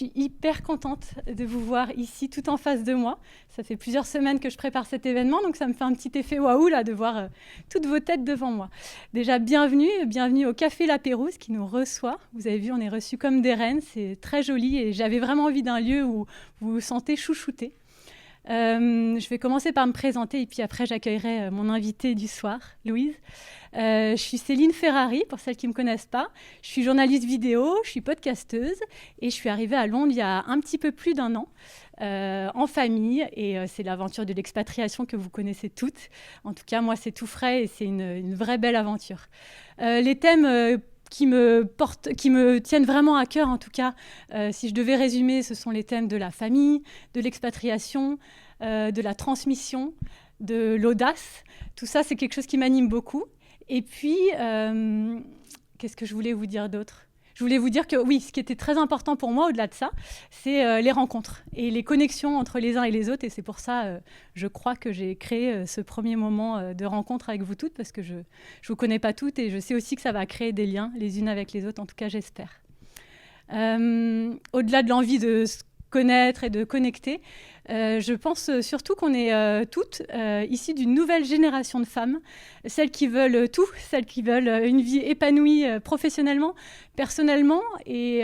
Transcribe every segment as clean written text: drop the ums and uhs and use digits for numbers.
suis hyper contente de vous voir ici, tout en face de moi. Ça fait plusieurs semaines que je prépare cet événement, donc ça me fait un petit effet waouh là de voir toutes vos têtes devant moi. Déjà, bienvenue au Café La Pérouse qui nous reçoit. Vous avez vu, on est reçus comme des reines, c'est très joli et j'avais vraiment envie d'un lieu où vous vous sentez chouchoutés. Je vais commencer par me présenter et puis après j'accueillerai mon invitée du soir, Louise. Je suis Céline Ferrari, pour celles qui ne me connaissent pas. Je suis journaliste vidéo, je suis podcasteuse et je suis arrivée à Londres il y a un petit peu plus d'un an en famille et c'est l'aventure de l'expatriation que vous connaissez toutes. En tout cas, moi, c'est tout frais et c'est une vraie belle aventure. Les thèmes qui me tiennent vraiment à cœur, en tout cas, si je devais résumer, ce sont les thèmes de la famille, de l'expatriation, de la transmission, de l'audace. Tout ça, c'est quelque chose qui m'anime beaucoup. Et puis, qu'est-ce que je voulais vous dire d'autre ? Je voulais vous dire que oui, ce qui était très important pour moi, au-delà de ça, c'est les rencontres et les connexions entre les uns et les autres. Et c'est pour ça, je crois que j'ai créé ce premier moment de rencontre avec vous toutes, parce que je ne vous connais pas toutes et je sais aussi que ça va créer des liens les unes avec les autres, en tout cas j'espère. Au-delà de l'envie de se connaître et de connecter, je pense surtout qu'on est toutes issues d'une nouvelle génération de femmes, celles qui veulent tout, celles qui veulent une vie épanouie professionnellement, personnellement, et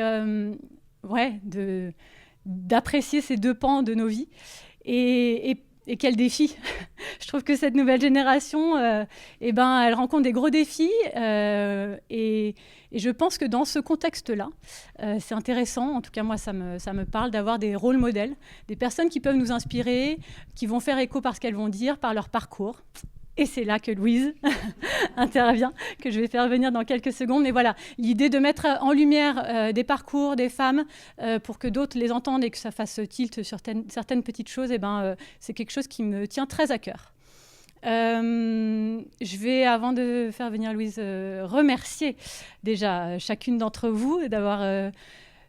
d'apprécier ces deux pans de nos vies. Et quel défi. Je trouve que cette nouvelle génération, elle rencontre des gros défis et je pense que dans ce contexte-là, c'est intéressant, en tout cas moi ça me parle d'avoir des rôles modèles, des personnes qui peuvent nous inspirer, qui vont faire écho par ce qu'elles vont dire, par leur parcours. Et c'est là que Louise intervient, que je vais faire venir dans quelques secondes. Mais voilà, l'idée de mettre en lumière des parcours, des femmes, pour que d'autres les entendent et que ça fasse tilt sur certaines petites choses, c'est quelque chose qui me tient très à cœur. Je vais, avant de faire venir Louise, remercier déjà chacune d'entre vous d'avoir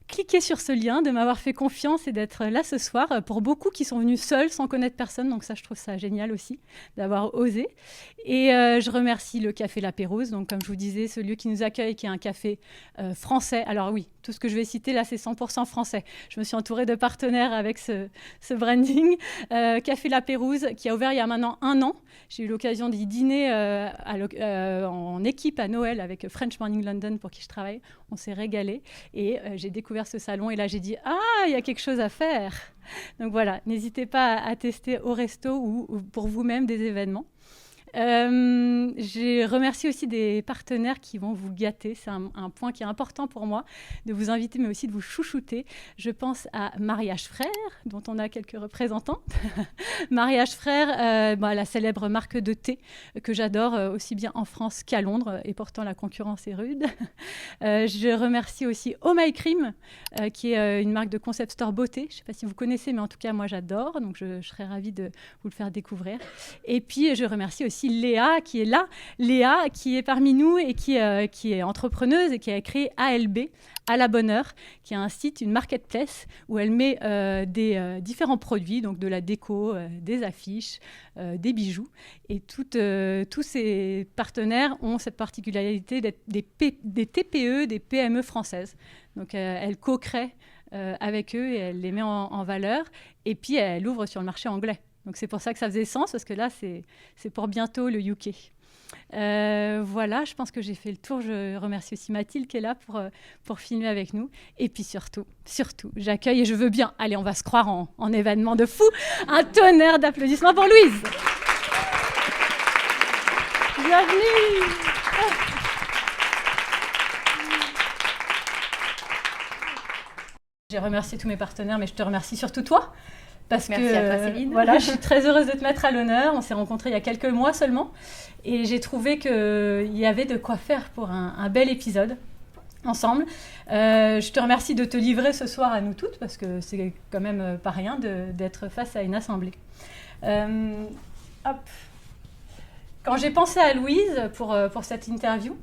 cliqué sur ce lien, de m'avoir fait confiance et d'être là ce soir. Pour beaucoup qui sont venus seuls, sans connaître personne, donc ça, je trouve ça génial aussi, d'avoir osé. Et je remercie le Café La Pérouse, donc comme je vous disais, ce lieu qui nous accueille, qui est un café français. Alors oui, tout ce que je vais citer là, c'est 100% français. Je me suis entourée de partenaires avec ce branding. Café La Pérouse, qui a ouvert il y a maintenant 1 an. J'ai eu l'occasion d'y dîner en équipe à Noël avec French Morning London, pour qui je travaille. On s'est régalé et j'ai découvert ce salon et là j'ai dit « Ah, il y a quelque chose à faire !» Donc voilà, n'hésitez pas à tester au resto ou pour vous-même des événements. Je remercie aussi des partenaires qui vont vous gâter. C'est un point qui est important pour moi, de vous inviter, mais aussi de vous chouchouter. Je pense à Mariage Frères, dont on a quelques représentants. Mariage Frères, la célèbre marque de thé que j'adore aussi bien en France qu'à Londres, et pourtant la concurrence est rude. Je remercie aussi Oh My Cream, qui est une marque de concept store beauté. Je ne sais pas si vous connaissez, mais en tout cas, moi j'adore, donc je serais ravie de vous le faire découvrir. Et puis, je remercie aussi Léa qui est là, Léa qui est parmi nous et qui est entrepreneuse et qui a créé ALB, à la bonne heure, qui est un site, une marketplace où elle met des différents produits, donc de la déco, des affiches, des bijoux. Et tous ces partenaires ont cette particularité d'être des TPE, des PME françaises. Donc elle co-crée avec eux et elle les met en valeur. Et puis elle ouvre sur le marché anglais. Donc c'est pour ça que ça faisait sens, parce que là, c'est pour bientôt le UK. Voilà, je pense que j'ai fait le tour. Je remercie aussi Mathilde qui est là pour filmer avec nous. Et puis surtout, j'accueille et je veux bien, allez, on va se croire en événement de fou, un tonnerre d'applaudissements pour Louise. Bienvenue. J'ai remercié tous mes partenaires, mais je te remercie surtout toi. Parce Merci à toi, Céline. Voilà, je suis très heureuse de te mettre à l'honneur. On s'est rencontrés il y a quelques mois seulement. Et j'ai trouvé qu'il y avait de quoi faire pour un bel épisode ensemble. Je te remercie de te livrer ce soir à nous toutes, parce que c'est quand même pas rien d'être face à une assemblée. Quand j'ai pensé à Louise pour cette interview,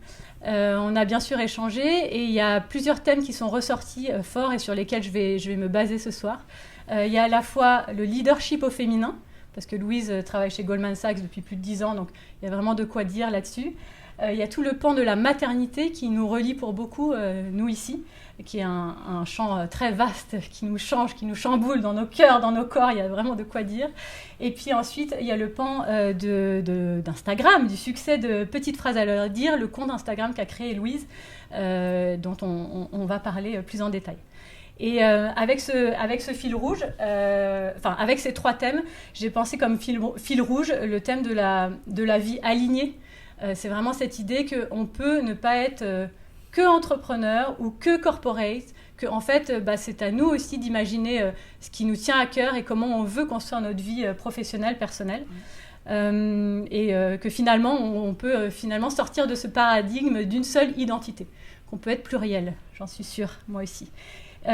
on a bien sûr échangé et il y a plusieurs thèmes qui sont ressortis forts et sur lesquels je vais me baser ce soir. Il y a à la fois le leadership au féminin, parce que Louise travaille chez Goldman Sachs depuis plus de 10 ans, donc il y a vraiment de quoi dire là-dessus. il y a tout le pan de la maternité qui nous relie pour beaucoup, nous ici, qui est un champ très vaste, qui nous change, qui nous chamboule dans nos cœurs, dans nos corps, il y a vraiment de quoi dire. Et puis ensuite, il y a le pan d'Instagram, du succès de Petites phrases à leur dire, le compte Instagram qu'a créé Louise, dont on va parler plus en détail. Et avec ce fil rouge, avec ces 3 thèmes, j'ai pensé comme fil rouge le thème de la vie alignée. C'est vraiment cette idée qu'on peut ne pas être que entrepreneur ou que corporate, que en fait, c'est à nous aussi d'imaginer ce qui nous tient à cœur et comment on veut construire notre vie professionnelle, personnelle. Et que finalement, on peut finalement sortir de ce paradigme d'une seule identité, qu'on peut être pluriel, j'en suis sûre, moi aussi. Et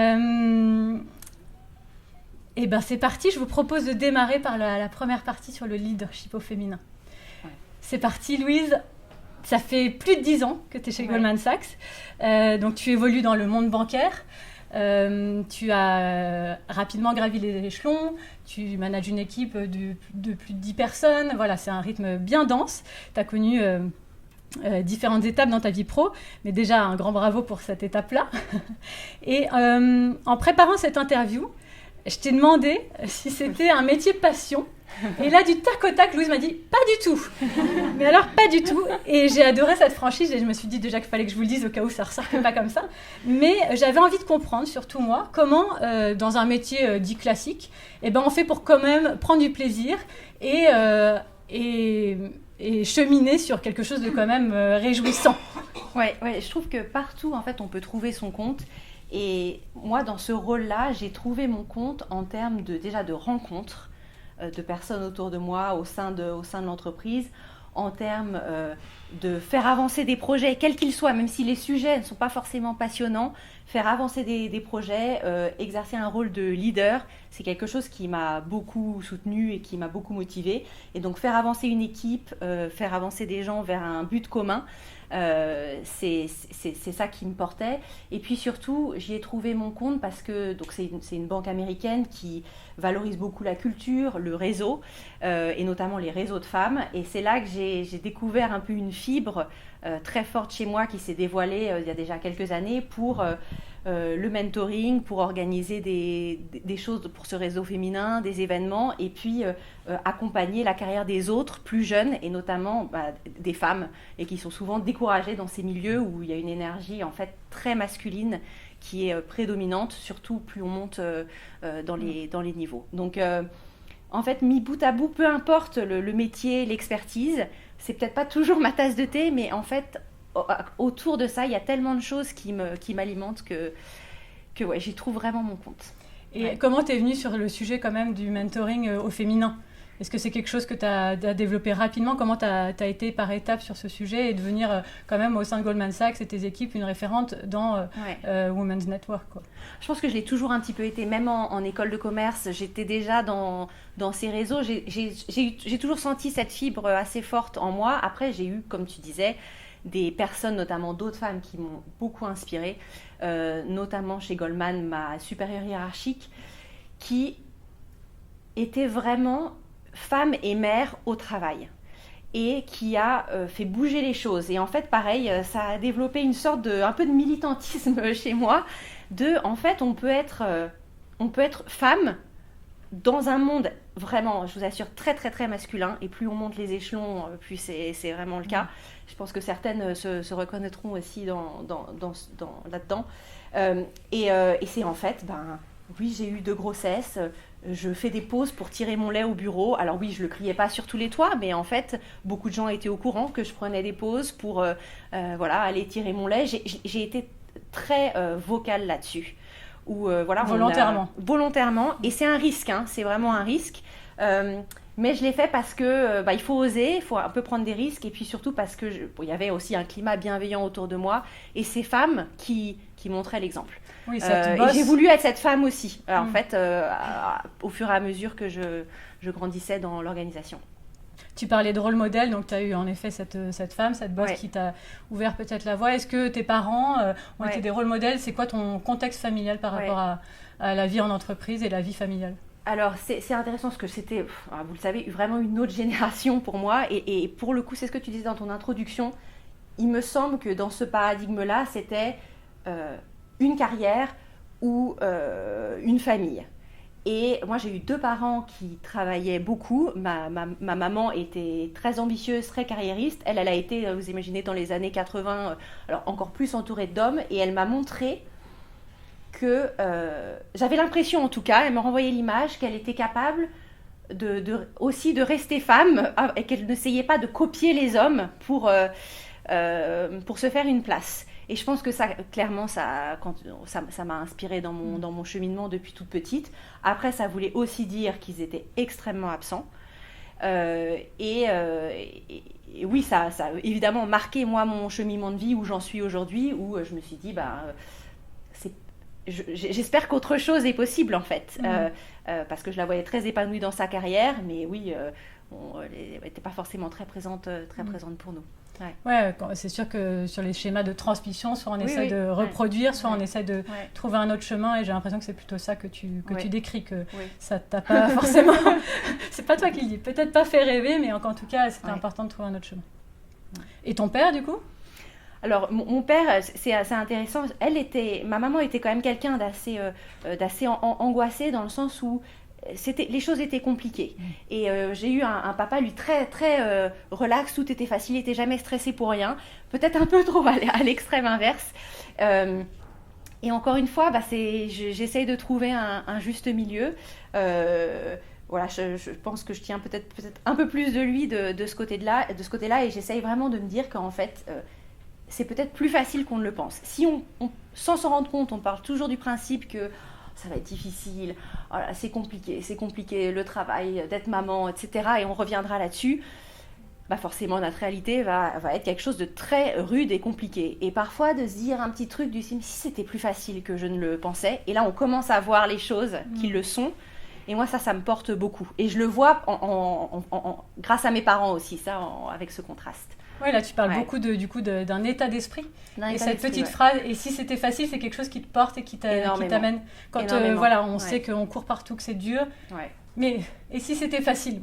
c'est parti, je vous propose de démarrer par la première partie sur le leadership au féminin. Ouais. C'est parti, Louise. Ça fait plus de 10 ans que tu es chez Goldman Sachs. Donc tu évolues dans le monde bancaire. Tu as rapidement gravi les échelons. Tu manages une équipe de plus de 10 personnes. Voilà, c'est un rythme bien dense. Tu as connu différentes étapes dans ta vie pro, mais déjà un grand bravo pour cette étape-là. Et en préparant cette interview, je t'ai demandé si c'était un métier passion. Et là, du tac au tac, Louise m'a dit « pas du tout ». Mais alors, pas du tout. Et j'ai adoré cette franchise et je me suis dit déjà qu'il fallait que je vous le dise au cas où ça ne ressorte pas comme ça. Mais j'avais envie de comprendre, surtout moi, comment, dans un métier dit classique, on fait pour quand même prendre du plaisir et cheminer sur quelque chose de quand même réjouissant. Ouais, je trouve que partout, en fait, on peut trouver son compte. Et moi, dans ce rôle-là, j'ai trouvé mon compte en termes déjà de rencontres de personnes autour de moi au sein de l'entreprise, en termes de faire avancer des projets, quels qu'ils soient, même si les sujets ne sont pas forcément passionnants, faire avancer des projets, exercer un rôle de leader, c'est quelque chose qui m'a beaucoup soutenue et qui m'a beaucoup motivée. Et donc faire avancer une équipe, faire avancer des gens vers un but commun, c'est ça qui me portait. Et puis surtout, j'y ai trouvé mon compte parce que c'est une banque américaine qui valorise beaucoup la culture, le réseau, et notamment les réseaux de femmes. Et c'est là que j'ai découvert un peu une fibre très forte chez moi qui s'est dévoilée il y a déjà quelques années pour le mentoring, pour organiser des choses pour ce réseau féminin, des événements, et puis accompagner la carrière des autres plus jeunes, et notamment des femmes, et qui sont souvent découragées dans ces milieux où il y a une énergie en fait très masculine qui est prédominante, surtout plus on monte dans les niveaux. Donc en fait, mis bout à bout, peu importe le métier, l'expertise, c'est peut-être pas toujours ma tasse de thé, mais en fait, autour de ça, il y a tellement de choses qui m'alimentent que j'y trouve vraiment mon compte. Et comment tu es venue sur le sujet quand même du mentoring au féminin ? Est-ce que c'est quelque chose que tu as développé rapidement ? Comment tu as été par étapes sur ce sujet et devenir quand même au sein de Goldman Sachs et tes équipes une référente dans Women's Network, quoi. Je pense que je l'ai toujours un petit peu été, même en école de commerce, j'étais déjà dans ces réseaux. J'ai toujours senti cette fibre assez forte en moi. Après, j'ai eu, comme tu disais, des personnes, notamment d'autres femmes qui m'ont beaucoup inspirée, notamment chez Goldman, ma supérieure hiérarchique, qui était vraiment femme et mère au travail et qui a fait bouger les choses. Et en fait, pareil, ça a développé une sorte un peu de militantisme chez moi, en fait, on peut être femme dans un monde vraiment, je vous assure, très très très masculin, et plus on monte les échelons, plus c'est vraiment le cas. Je pense que certaines se reconnaîtront aussi là-dedans. Et c'est en fait, oui, j'ai eu 2 grossesses, je fais des pauses pour tirer mon lait au bureau. Alors oui, je ne le criais pas sur tous les toits, mais en fait, beaucoup de gens étaient au courant que je prenais des pauses pour aller tirer mon lait. J'ai été très vocale là-dessus. Volontairement. Et c'est un risque, hein, c'est vraiment un risque. Mais je l'ai fait parce que il faut oser, il faut un peu prendre des risques, et puis surtout parce que il y avait aussi un climat bienveillant autour de moi et ces femmes qui montraient l'exemple. Oui, et j'ai voulu être cette femme aussi, en fait, au fur et à mesure que je grandissais dans l'organisation. Tu parlais de rôle modèle, donc tu as eu en effet cette femme, cette boss qui t'a ouvert peut-être la voie. Est-ce que tes parents ont été des rôles modèles ? C'est quoi ton contexte familial par rapport à la vie en entreprise et la vie familiale ? Alors, c'est intéressant parce que c'était, vous le savez, vraiment une autre génération pour moi. Et pour le coup, c'est ce que tu disais dans ton introduction, il me semble que dans ce paradigme-là, c'était une carrière ou une famille. Et moi, j'ai eu 2 parents qui travaillaient beaucoup. Ma maman était très ambitieuse, très carriériste. Elle a été, vous imaginez, dans les années 80, alors encore plus entourée d'hommes. Et elle m'a montré que, j'avais l'impression en tout cas, elle m'a renvoyé l'image qu'elle était capable aussi de rester femme et qu'elle n'essayait pas de copier les hommes pour se faire une place. Et je pense que ça, clairement, ça m'a inspirée dans mon cheminement depuis toute petite. Après, ça voulait aussi dire qu'ils étaient extrêmement absents. Et oui, ça a évidemment marqué, moi, mon cheminement de vie où j'en suis aujourd'hui, où je me suis dit, j'espère qu'autre chose est possible, en fait. Parce que je la voyais très épanouie dans sa carrière, mais oui, elle n'était pas forcément très présente pour nous. Ouais, c'est sûr que sur les schémas de transmission, soit on essaie de reproduire, soit on essaie de trouver un autre chemin. Et j'ai l'impression que c'est plutôt ça que tu décris, que ça t'a pas forcément... c'est pas toi qui le dis, peut-être pas fait rêver, mais en tout cas, c'était important de trouver un autre chemin. Et ton père, du coup ? Alors, mon père, c'est assez intéressant. Ma maman était quand même quelqu'un d'assez angoissé, dans le sens où les choses étaient compliquées. Et j'ai eu un papa, lui, très, très relax, tout était facile, il n'était jamais stressé pour rien. Peut-être un peu trop à l'extrême inverse. Et encore une fois, j'essaye de trouver un juste milieu. Voilà, je pense que je tiens peut-être un peu plus de lui de ce côté-là, et j'essaye vraiment de me dire qu'en fait, c'est peut-être plus facile qu'on ne le pense. Si sans s'en rendre compte, on parle toujours du principe que ça va être difficile, voilà, c'est compliqué, le travail, d'être maman, etc. Et on reviendra là-dessus. Forcément, notre réalité va être quelque chose de très rude et compliqué. Et parfois, de se dire un petit truc du style, si c'était plus facile que je ne le pensais. Et là, on commence à voir les choses qui le sont. Et moi, ça me porte beaucoup. Et je le vois grâce à mes parents aussi, avec ce contraste. Oui, là, tu parles beaucoup d'un état d'esprit. Et cette petite phrase, et si c'était facile, c'est quelque chose qui te porte et qui t'amène. Quand on sait qu'on court partout, que c'est dur. Ouais. Mais, et si c'était facile ?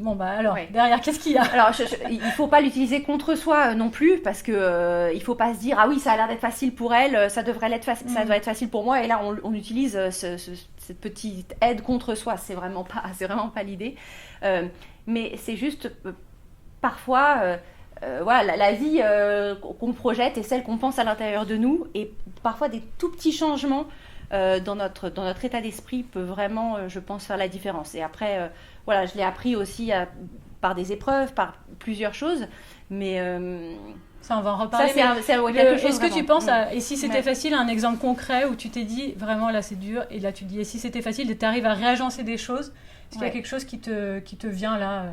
Derrière, qu'est-ce qu'il y a ? Alors, il ne faut pas l'utiliser contre soi non plus, parce qu'il ne faut pas se dire, ah oui, ça a l'air d'être facile pour elle, ça doit être facile pour moi, et là, on utilise cette petite aide contre soi. C'est vraiment pas l'idée. Mais c'est juste, parfois... la vie qu'on projette et celle qu'on pense à l'intérieur de nous, et parfois des tout petits changements dans notre état d'esprit peut vraiment, je pense, faire la différence. Et après, je l'ai appris aussi par des épreuves, par plusieurs choses, mais... ça, on va en reparler. Est-ce que tu penses et si c'était facile, un exemple concret où tu t'es dit, vraiment là c'est dur, et là tu te dis, et si c'était facile, et tu arrives à réagencer des choses, est-ce qu'il y a quelque chose qui te vient là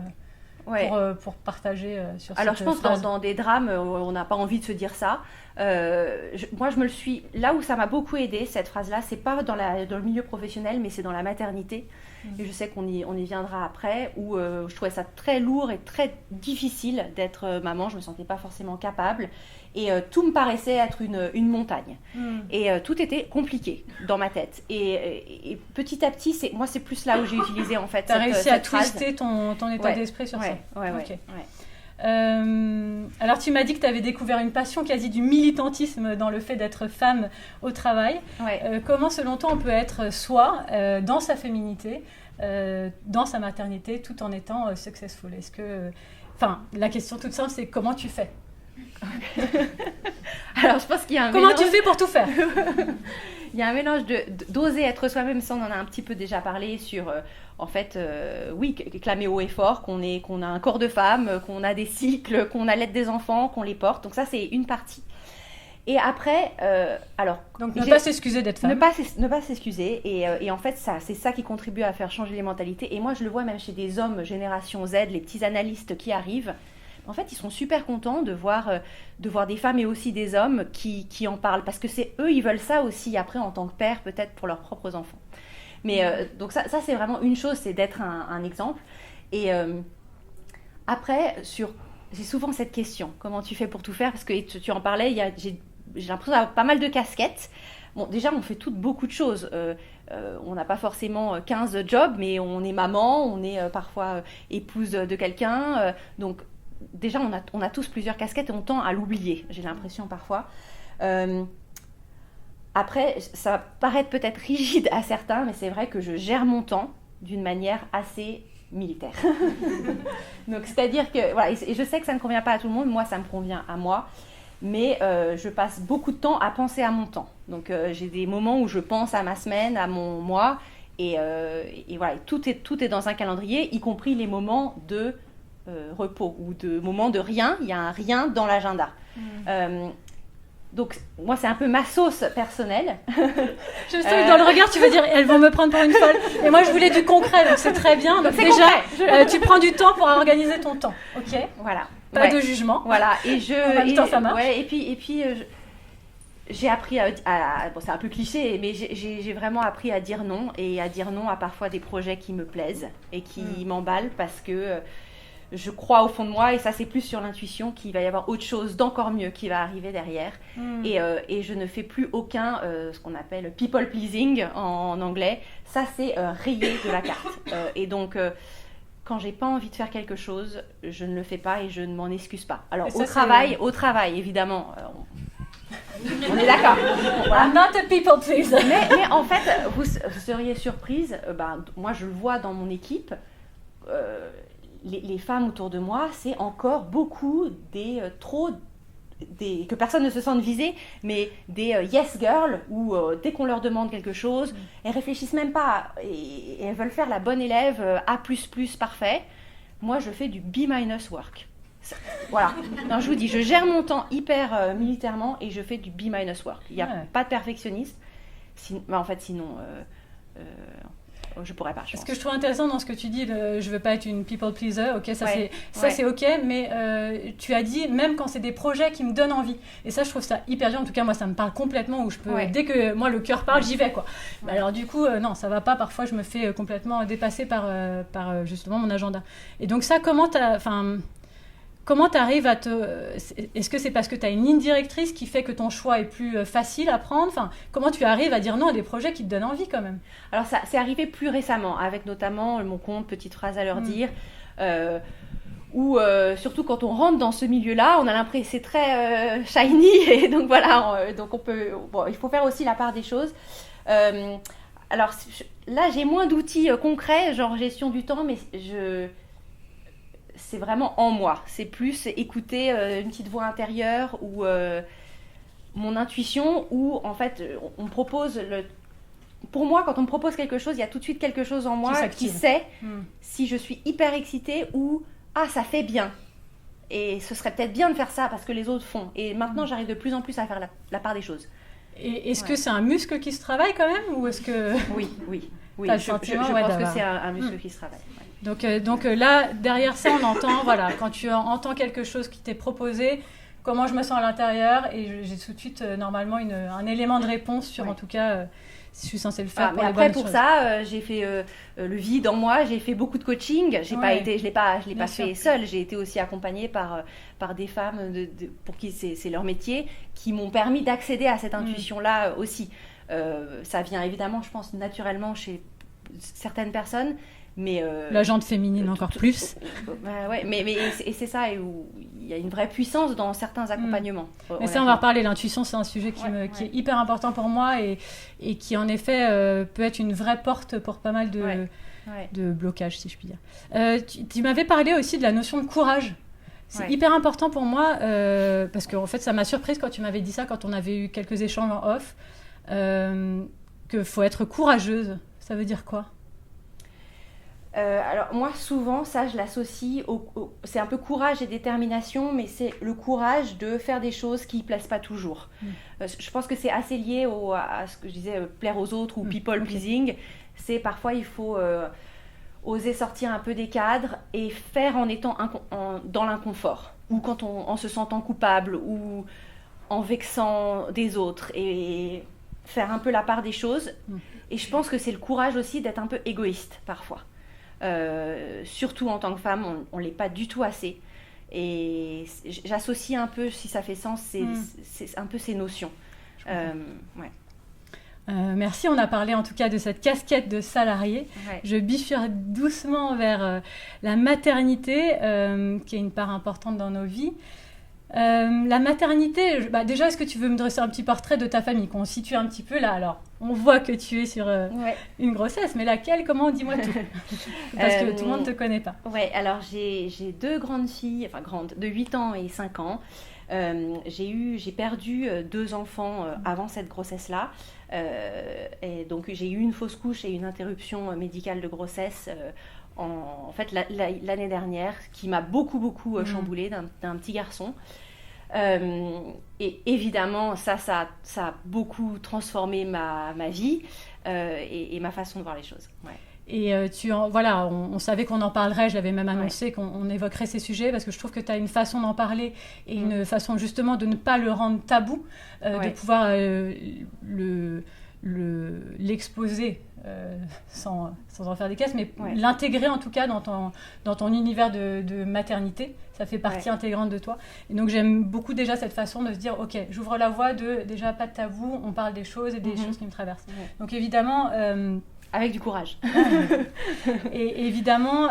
pour partager sur cette phrase. Alors je pense dans des drames, on n'a pas envie de se dire ça. Moi je me le suis... Là où ça m'a beaucoup aidée, cette phrase-là, c'est pas dans le milieu professionnel, mais c'est dans la maternité. Et je sais qu'on y viendra après, où je trouvais ça très lourd et très difficile d'être maman. Je me sentais pas forcément capable. Et tout me paraissait être une montagne. Et tout était compliqué dans ma tête. Et petit à petit, c'est plus là où j'ai utilisé en fait T'as réussi à twister phrase. ton état d'esprit sur ça. Ouais. Alors tu m'as dit que tu avais découvert une passion quasi du militantisme dans le fait d'être femme au travail. Comment selon toi on peut être soi dans sa féminité, dans sa maternité, tout en étant successful ? Est-ce que, la question toute simple, c'est comment tu fais ? Alors je pense qu'il y a un Comment tu fais pour tout faire ? Il y a un mélange d'oser être soi-même, ça on en a un petit peu déjà parlé sur clamer haut et fort qu'on a un corps de femme, qu'on a des cycles, qu'on allait des enfants, qu'on les porte. Donc ça c'est une partie. Et après, donc ne pas s'excuser d'être femme. Ne pas s'excuser. Et en fait, c'est ça qui contribue à faire changer les mentalités. Et moi, je le vois même chez des hommes génération Z, les petits analystes qui arrivent. En fait, ils sont super contents de voir des femmes et aussi des hommes qui en parlent. Parce que eux, ils veulent ça aussi après en tant que père, peut-être pour leurs propres enfants. Mais donc ça c'est vraiment une chose, c'est d'être un exemple. Et après, j'ai souvent cette question, comment tu fais pour tout faire ? Parce que tu en parlais, j'ai l'impression d'avoir pas mal de casquettes. Bon, déjà, on fait toutes beaucoup de choses. On n'a pas forcément 15 jobs, mais on est maman, on est parfois épouse de quelqu'un. Donc, déjà, on a tous plusieurs casquettes et on tend à l'oublier, j'ai l'impression parfois. Après, ça va paraître peut-être rigide à certains, mais c'est vrai que je gère mon temps d'une manière assez militaire. Donc, c'est-à-dire que, voilà, et je sais que ça ne convient pas à tout le monde, moi, ça me convient à moi, mais je passe beaucoup de temps à penser à mon temps. Donc, j'ai des moments où je pense à ma semaine, à mon mois, et voilà, tout est dans un calendrier, y compris les moments de repos ou de moments de rien. Il y a un rien dans l'agenda. Donc, moi, c'est un peu ma sauce personnelle. Je sais que dans le regard, tu veux dire, elles vont me prendre pour une folle. Et moi, je voulais du concret, donc c'est très bien. Donc déjà, tu prends du temps pour organiser ton temps, ok ? Voilà. Pas de jugement. Voilà. Et en même temps, ça marche. Ouais, et puis j'ai appris bon, c'est un peu cliché, mais j'ai vraiment appris à dire non, et à dire non à parfois des projets qui me plaisent et qui m'emballent, parce que je crois au fond de moi, et ça c'est plus sur l'intuition, qu'il va y avoir autre chose d'encore mieux qui va arriver derrière. Et je ne fais plus aucun, ce qu'on appelle people pleasing en anglais. Ça c'est rayé de la carte. Et donc, quand j'ai pas envie de faire quelque chose, je ne le fais pas et je ne m'en excuse pas. Alors au travail évidemment, on est d'accord. Voilà. I'm not a people pleaser. Mais en fait, vous seriez surprise, moi je le vois dans mon équipe, les femmes autour de moi, c'est encore beaucoup que personne ne se sente visé, mais des yes girls, où dès qu'on leur demande quelque chose, elles réfléchissent même pas, et elles veulent faire la bonne élève, A++ parfait. Moi je fais du B- work. Voilà. Non, je vous dis, je gère mon temps hyper militairement, et je fais du B- work. Il n'y a pas de perfectionniste. En fait, sinon, je pourrais pas. Ce que je trouve intéressant dans ce que tu dis, je veux pas être une people pleaser, ok, c'est ok, mais tu as dit même quand c'est des projets qui me donnent envie. Et ça, je trouve ça hyper bien. En tout cas, moi, ça me parle complètement, où je peux, dès que moi le cœur parle, j'y vais, quoi. Mais alors du coup, non, ça va pas. Parfois, je me fais complètement dépasser par justement mon agenda. Et donc ça, comment tu arrives à Est-ce que c'est parce que tu as une ligne directrice qui fait que ton choix est plus facile à prendre ? Enfin, comment tu arrives à dire non à des projets qui te donnent envie quand même ? Alors, ça c'est arrivé plus récemment, avec notamment mon compte Petite phrase à leur dire, où surtout quand on rentre dans ce milieu-là, on a l'impression que c'est très shiny, et donc voilà, donc il faut faire aussi la part des choses. Alors là, j'ai moins d'outils concrets, genre gestion du temps, mais c'est vraiment en moi. C'est plus écouter une petite voix intérieure, ou mon intuition, où en fait on propose pour moi, quand on me propose quelque chose, il y a tout de suite quelque chose en moi qui sait si je suis hyper excitée, ou ça fait bien, et ce serait peut-être bien de faire ça parce que les autres font. Et maintenant j'arrive de plus en plus à faire la part des choses. Et est-ce que c'est un muscle qui se travaille quand même, ou est-ce que... Oui. Je pense que c'est un muscle qui se travaille. Donc là, derrière ça, on entend, voilà, quand tu entends quelque chose qui t'est proposé, comment je me sens à l'intérieur, et j'ai tout de suite normalement un élément de réponse sur, en tout cas, si je suis censée le faire pour les bonnes choses. Pour ça, j'ai fait le vide en moi, j'ai fait beaucoup de coaching, je l'ai pas fait seule, j'ai été aussi accompagnée par des femmes pour qui c'est leur métier, qui m'ont permis d'accéder à cette intuition-là aussi. Ça vient évidemment, je pense, naturellement chez certaines personnes, mais la jante féminine encore plus. Et c'est ça, et où il y a une vraie puissance dans certains accompagnements. Mais ça, on va reparler. L'intuition, c'est un sujet qui est hyper important pour moi, et qui en effet peut être une vraie porte pour pas mal de blocages, si je puis dire. Tu m'avais parlé aussi de la notion de courage. C'est hyper important pour moi, parce qu'en fait ça m'a surprise quand tu m'avais dit ça, quand on avait eu quelques échanges en off, qu'il faut être courageuse. Ça veut dire quoi ? Alors moi souvent ça je l'associe c'est un peu courage et détermination, mais c'est le courage de faire des choses qui ne plaisent pas toujours. Je pense que c'est assez lié à ce que je disais, plaire aux autres, ou people pleasing. C'est parfois il faut oser sortir un peu des cadres et faire en étant dans l'inconfort, ou en se sentant coupable, ou en vexant des autres, et faire un peu la part des choses. Et je pense que c'est le courage aussi d'être un peu égoïste parfois. Surtout en tant que femme, on ne l'est pas du tout assez. Et j'associe un peu, si ça fait sens, c'est un peu ces notions. Merci, on a parlé en tout cas de cette casquette de salarié. Ouais. Je bifurque doucement vers la maternité, qui est une part importante dans nos vies. La maternité, déjà, est-ce que tu veux me dresser un petit portrait de ta famille, qu'on situe un petit peu là? Alors, on voit que tu es sur une grossesse, mais laquelle? Comment? Dis-moi tout. Parce que tout le monde ne te connaît pas. Ouais, alors j'ai 2 grandes filles, enfin grandes, de 8 ans et 5 ans. J'ai perdu 2 enfants avant cette grossesse-là. Et donc j'ai eu une fausse couche et une interruption médicale de grossesse en fait l'année dernière, qui m'a beaucoup chamboulée, d'un petit garçon. Et évidemment ça a beaucoup transformé ma vie et ma façon de voir les choses. Ouais. Et on savait qu'on en parlerait, je l'avais même annoncé qu'on évoquerait ces sujets, parce que je trouve que tu as une façon d'en parler et une façon justement de ne pas le rendre tabou, de pouvoir l'exposer sans en faire des caisses, mais l'intégrer en tout cas dans ton univers de maternité. Ça fait partie intégrante de toi. Et donc j'aime beaucoup déjà cette façon de se dire, ok, j'ouvre la voie de déjà pas de tabou, on parle des choses et des choses qui me traversent. Donc évidemment... avec du courage. Et évidemment,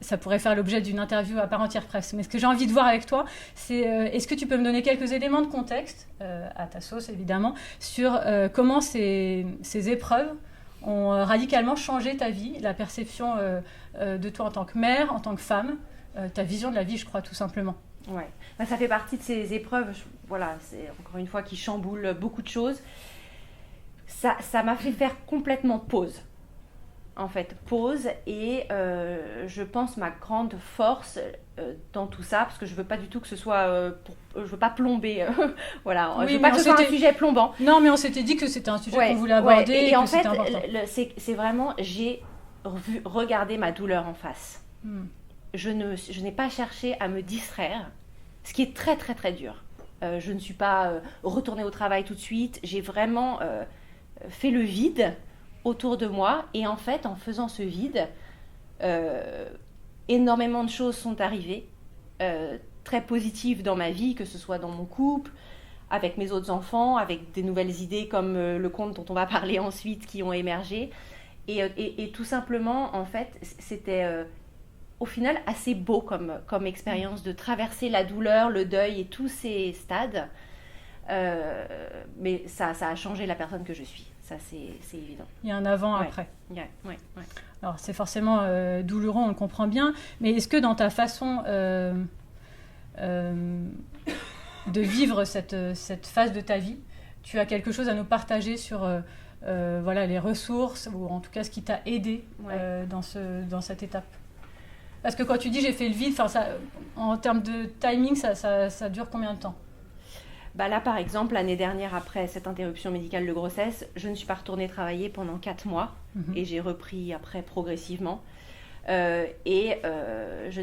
ça pourrait faire l'objet d'une interview à part entière presque. Mais ce que j'ai envie de voir avec toi, c'est est-ce que tu peux me donner quelques éléments de contexte, à ta sauce évidemment, sur comment ces épreuves ont radicalement changé ta vie, la perception de toi en tant que mère, en tant que femme, ta vision de la vie, je crois, tout simplement. Ouais. Ça fait partie de ces épreuves, c'est encore une fois qui chamboulent beaucoup de choses. Ça m'a fait faire complètement pause, en fait, et je pense ma grande force dans tout ça, parce que je veux pas du tout que ce soit, je veux pas plomber, je veux pas que ce soit un sujet plombant. Non, mais on s'était dit que c'était un sujet qu'on voulait aborder et en fait, c'était important. C'est vraiment, j'ai regardé ma douleur en face. Je n'ai pas cherché à me distraire, ce qui est très très très dur. Je ne suis pas retournée au travail tout de suite, j'ai vraiment... fait le vide autour de moi, et en fait en faisant ce vide énormément de choses sont arrivées très positives dans ma vie, que ce soit dans mon couple, avec mes autres enfants, avec des nouvelles idées comme le conte dont on va parler ensuite qui ont émergé, et tout simplement en fait c'était au final assez beau comme expérience de traverser la douleur, le deuil et tous ces stades. Mais ça a changé la personne que je suis, ça c'est évident. Il y a un avant-après. Ouais. Alors c'est forcément douloureux, on le comprend bien, mais est-ce que dans ta façon de vivre cette phase de ta vie, tu as quelque chose à nous partager sur les ressources, ou en tout cas ce qui t'a aidé dans cette étape? Parce que quand tu dis j'ai fait le vide, en termes de timing, ça dure combien de temps? Là, par exemple, l'année dernière, après cette interruption médicale de grossesse, je ne suis pas retournée travailler pendant 4 mois et j'ai repris après progressivement. Je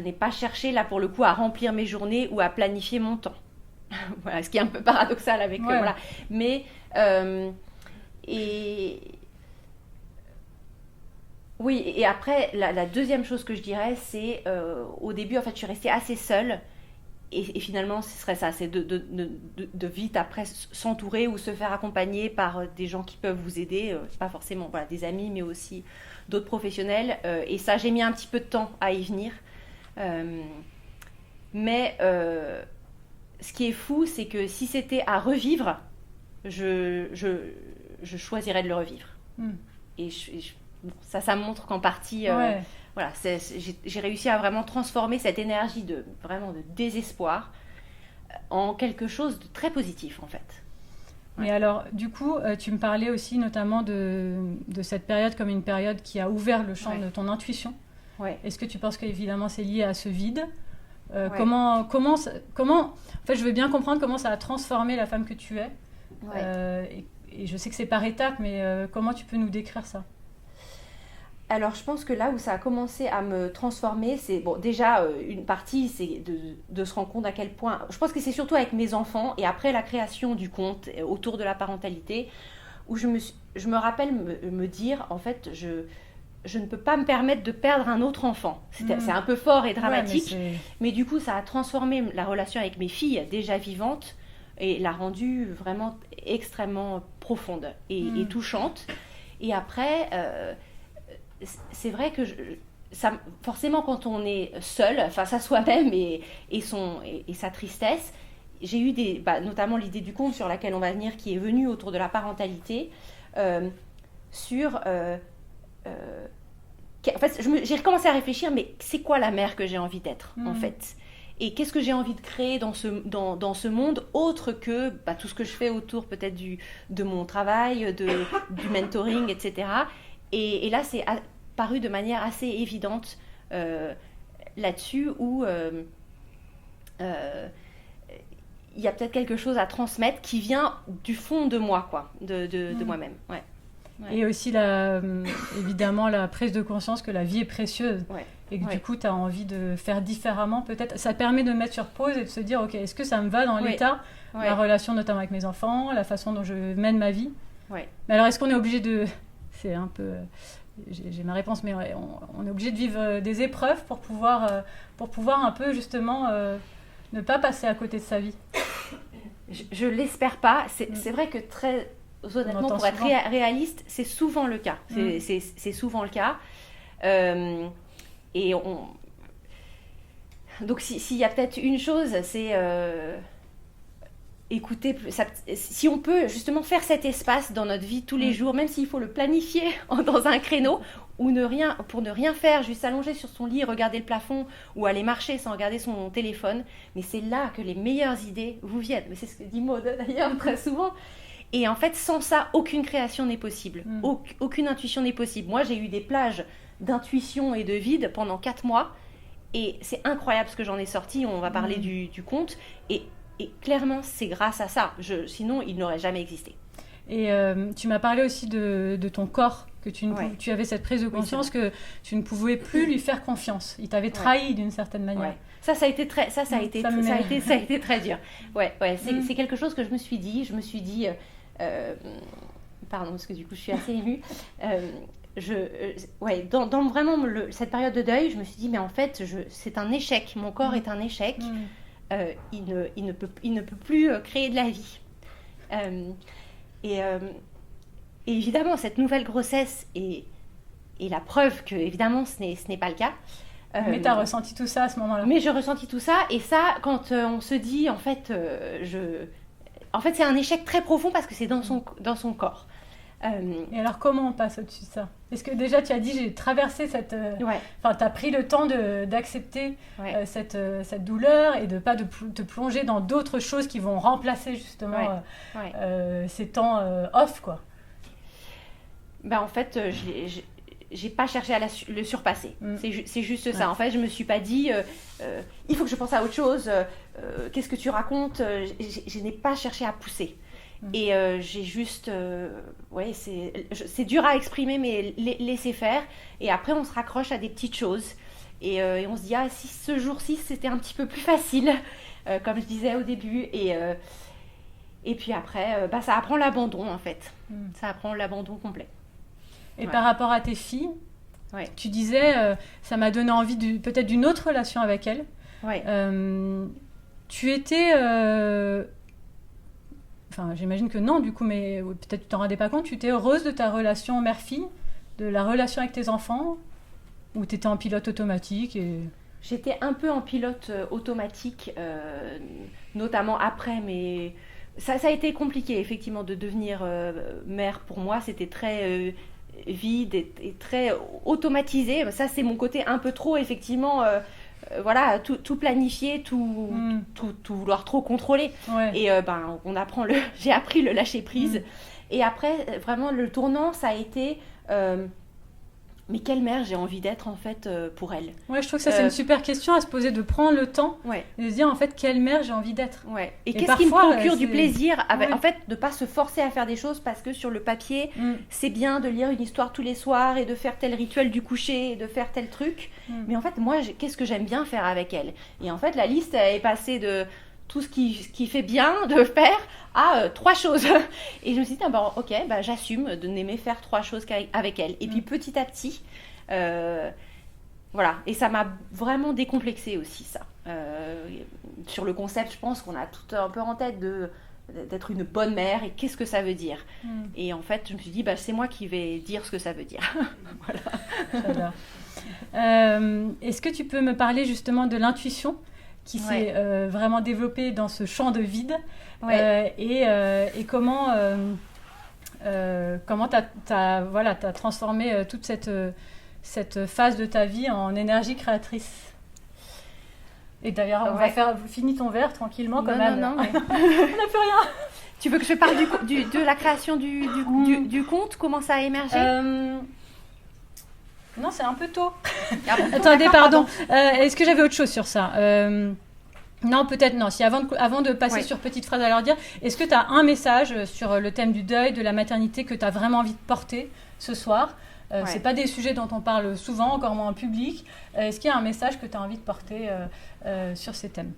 n'ai pas cherché, là, pour le coup, à remplir mes journées ou à planifier mon temps. Voilà, ce qui est un peu paradoxal avec... voilà. Mais... Oui, et après, la deuxième chose que je dirais, c'est au début, en fait, je suis restée assez seule. Et finalement, ce serait ça, c'est de vite après s'entourer ou se faire accompagner par des gens qui peuvent vous aider, pas forcément des amis, mais aussi d'autres professionnels. Et ça, j'ai mis un petit peu de temps à y venir. Mais ce qui est fou, c'est que si c'était à revivre, je choisirais de le revivre. Et ça montre qu'en partie... Voilà, j'ai réussi à vraiment transformer cette énergie de désespoir en quelque chose de très positif, en fait. Mais alors, du coup, tu me parlais aussi notamment de cette période comme une période qui a ouvert le champ de ton intuition. Est-ce que tu penses qu'évidemment c'est lié à ce vide? Comment en fait, je veux bien comprendre comment ça a transformé la femme que tu es. Et je sais que c'est par étapes, mais comment tu peux nous décrire ça? Alors, je pense que là où ça a commencé à me transformer, c'est déjà une partie, c'est de se rendre compte à quel point. Je pense que c'est surtout avec mes enfants et après la création du conte autour de la parentalité, où je me rappelle me dire, en fait, je ne peux pas me permettre de perdre un autre enfant. C'est un peu fort et dramatique, mais du coup, ça a transformé la relation avec mes filles déjà vivantes et l'a rendue vraiment extrêmement profonde et touchante. Et après, c'est vrai que forcément, quand on est seul face à soi-même et sa tristesse, j'ai eu notamment l'idée du conte sur laquelle on va venir, qui est venue autour de la parentalité, en fait, j'ai recommencé à réflire, mais c'est quoi la mère que j'ai envie d'être, en fait ? Et qu'est-ce que j'ai envie de créer dans ce monde, autre que tout ce que je fais autour peut-être de mon travail, du mentoring, etc. Et là, c'est paru de manière assez évidente là-dessus, où il y a peut-être quelque chose à transmettre qui vient du fond de moi, quoi, de moi-même. Ouais. Ouais. Et aussi, évidemment, la prise de conscience que la vie est précieuse. Ouais. Et que du coup, tu as envie de faire différemment, peut-être. Ça permet de mettre sur pause et de se dire, OK, est-ce que ça me va dans l'état, la relation notamment avec mes enfants, la façon dont je mène ma vie. Mais alors, est-ce qu'on est obligé de... C'est un peu... J'ai ma réponse, mais on est obligé de vivre des épreuves pour pouvoir un peu, justement, ne pas passer à côté de sa vie. Je l'espère pas. C'est vrai que très... Honnêtement, pour être réaliste, c'est souvent le cas. C'est souvent le cas. Donc, s'il y a peut-être une chose, c'est écouter. Si on peut justement faire cet espace dans notre vie tous les jours, même s'il faut le planifier dans un créneau, pour ne rien faire, juste s'allonger sur son lit, regarder le plafond, ou aller marcher sans regarder son téléphone. Mais c'est là que les meilleures idées vous viennent. Mais c'est ce que dit Maud d'ailleurs très souvent. Et en fait, sans ça, aucune création n'est possible. Aucune intuition n'est possible. Moi, j'ai eu des plages d'intuition et de vide pendant 4 mois. Et c'est incroyable ce que j'en ai sorti. On va parler du conte. Et clairement, c'est grâce à ça. Sinon, il n'aurait jamais existé. Et tu m'as parlé aussi de ton corps, que tu avais cette prise de conscience que tu ne pouvais plus lui faire confiance. Il t'avait trahi d'une certaine manière. Ouais. Ça a été très dur. C'est quelque chose que je me suis dit. Pardon, parce que du coup, je suis assez émue. Dans vraiment cette période de deuil, je me suis dit, mais en fait, c'est un échec. Mon corps est un échec. Il ne peut plus créer de la vie. Et évidemment, cette nouvelle grossesse est la preuve que, évidemment, ce n'est pas le cas. Mais tu as ressenti tout ça à ce moment-là. Mais j'ai ressenti tout ça. Et ça, quand on se dit, en fait, c'est un échec très profond parce que c'est dans son corps. Et alors, comment on passe au-dessus de ça ? Est-ce que déjà, tu as dit, j'ai traversé cette... Enfin, tu as pris le temps d'accepter cette douleur et de ne pas te plonger dans d'autres choses qui vont remplacer, justement, ces temps off, quoi. En fait, j'ai pas cherché à le surpasser. C'est juste ça. En fait, je me suis pas dit il faut que je pense à autre chose. Qu'est-ce que tu racontes ? Je n'ai pas cherché à pousser. Et j'ai juste c'est dur à exprimer, mais laisser faire. Et après, on se raccroche à des petites choses. Et on se dit si ce jour-ci c'était un petit peu plus facile, comme je disais au début. Et puis après, ça apprend l'abandon en fait. Ça apprend l'abandon complet. Et par rapport à tes filles, tu disais, ça m'a donné envie peut-être d'une autre relation avec elles. Tu étais... Enfin, j'imagine que non, du coup, mais peut-être tu t'en rendais pas compte. Tu étais heureuse de ta relation mère-fille, de la relation avec tes enfants, ou tu étais en pilote automatique J'étais un peu en pilote automatique, notamment après, mais ça a été compliqué, effectivement, de devenir mère. Pour moi, c'était très... vide et très automatisé. Ça, c'est mon côté un peu trop, effectivement, tout planifier, tout vouloir trop contrôler. Et j'ai appris le lâcher prise. Et après, vraiment, le tournant, ça a été mais quelle mère j'ai envie d'être en fait pour elle. Je trouve que ça c'est une super question à se poser, de prendre le temps et de se dire en fait quelle mère j'ai envie d'être. Et qu'est-ce qui me procure du plaisir en fait, de pas se forcer à faire des choses parce que sur le papier c'est bien de lire une histoire tous les soirs et de faire tel rituel du coucher et de faire tel truc. Mais en fait moi qu'est-ce que j'aime bien faire avec elle. Et en fait la liste est passée de tout ce qui fait bien de faire à 3 choses. Et je me suis dit, j'assume de n'aimer faire 3 choses avec elle. Et puis petit à petit, et ça m'a vraiment décomplexée aussi, ça. Sur le concept, je pense qu'on a tout un peu en tête de d'être une bonne mère et qu'est-ce que ça veut dire. Et en fait, je me suis dit, c'est moi qui vais dire ce que ça veut dire. Voilà. Est-ce que tu peux me parler justement de l'intuition qui s'est vraiment développée dans ce champ de vide et comment t'as transformé toute cette phase de ta vie en énergie créatrice? Et d'ailleurs, on va finis ton verre tranquillement quand même. Non, mais... on n'a plus rien. Tu veux que je parle de la création du conte? Comment ça a émergé? Non, c'est un peu tôt. Ah bon, attendez, pardon. Est-ce que j'avais autre chose sur ça? Non, peut-être non. Si avant de passer sur petite phrase à leur dire, est-ce que tu as un message sur le thème du deuil, de la maternité que tu as vraiment envie de porter ce soir? C'est pas des sujets dont on parle souvent, encore moins en public. Est-ce qu'il y a un message que tu as envie de porter sur ces thèmes?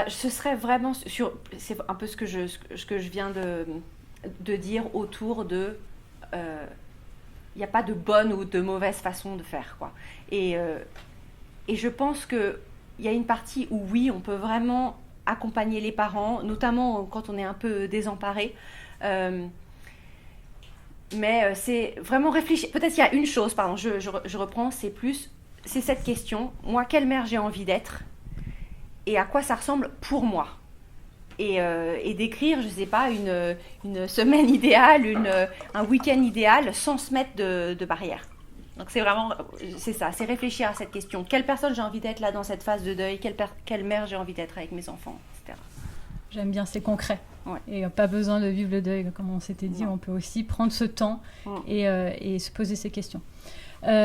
Ce serait vraiment c'est un peu ce que je viens de dire autour de il n'y a pas de bonne ou de mauvaise façon de faire, quoi. Et je pense que il y a une partie où oui, on peut vraiment accompagner les parents, notamment quand on est un peu désemparé. Mais c'est vraiment réfléchir. Peut-être qu'il y a une chose, pardon, je reprends, c'est cette question. Moi, quelle mère j'ai envie d'être et à quoi ça ressemble pour moi. Et d'écrire, je ne sais pas, une semaine idéale, un week-end idéal sans se mettre de barrière. Donc c'est ça, c'est réfléchir à cette question. Quelle personne j'ai envie d'être là dans cette phase de deuil, quelle mère j'ai envie d'être avec mes enfants, etc. J'aime bien, c'est concret. Ouais. Et pas besoin de vivre le deuil, comme on s'était dit, on peut aussi prendre ce temps et se poser ces questions. Avant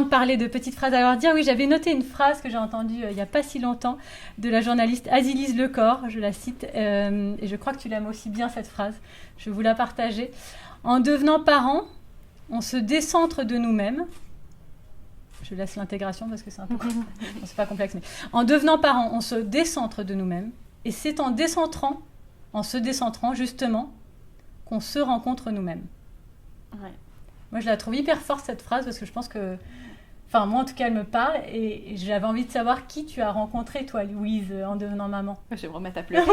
de parler de petites phrases à leur dire, oui, j'avais noté une phrase que j'ai entendue il n'y a pas si longtemps de la journaliste Azilise Lecor, je la cite, et je crois que tu l'aimes aussi bien cette phrase, je vais vous la partager. En devenant parents, on se décentre de nous-mêmes. Je laisse l'intégration parce que c'est un peu bon, c'est pas complexe, mais en devenant parents, on se décentre de nous-mêmes, et c'est en se décentrant justement qu'on se rencontre nous-mêmes. Ouais. Moi, je la trouve hyper forte cette phrase parce que je pense que, enfin moi en tout cas, elle me parle et j'avais envie de savoir qui tu as rencontré toi, Louise, en devenant maman. Je vais me remettre à pleurer.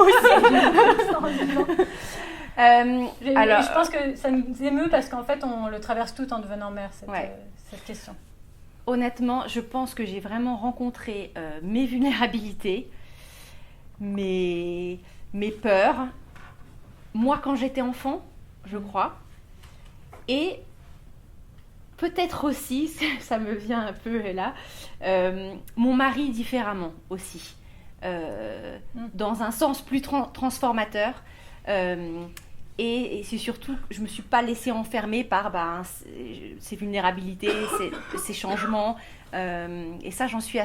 Alors, je pense que ça nous émeut parce qu'en fait, on le traverse tout en devenant mère, cette question. Honnêtement, je pense que j'ai vraiment rencontré mes vulnérabilités, mes peurs, moi quand j'étais enfant, je crois, et peut-être aussi, ça me vient un peu là, mon mari différemment aussi, dans un sens plus transformateur. Et c'est surtout que je ne me suis pas laissée enfermer par ces vulnérabilités, ces changements. Et ça, j'en suis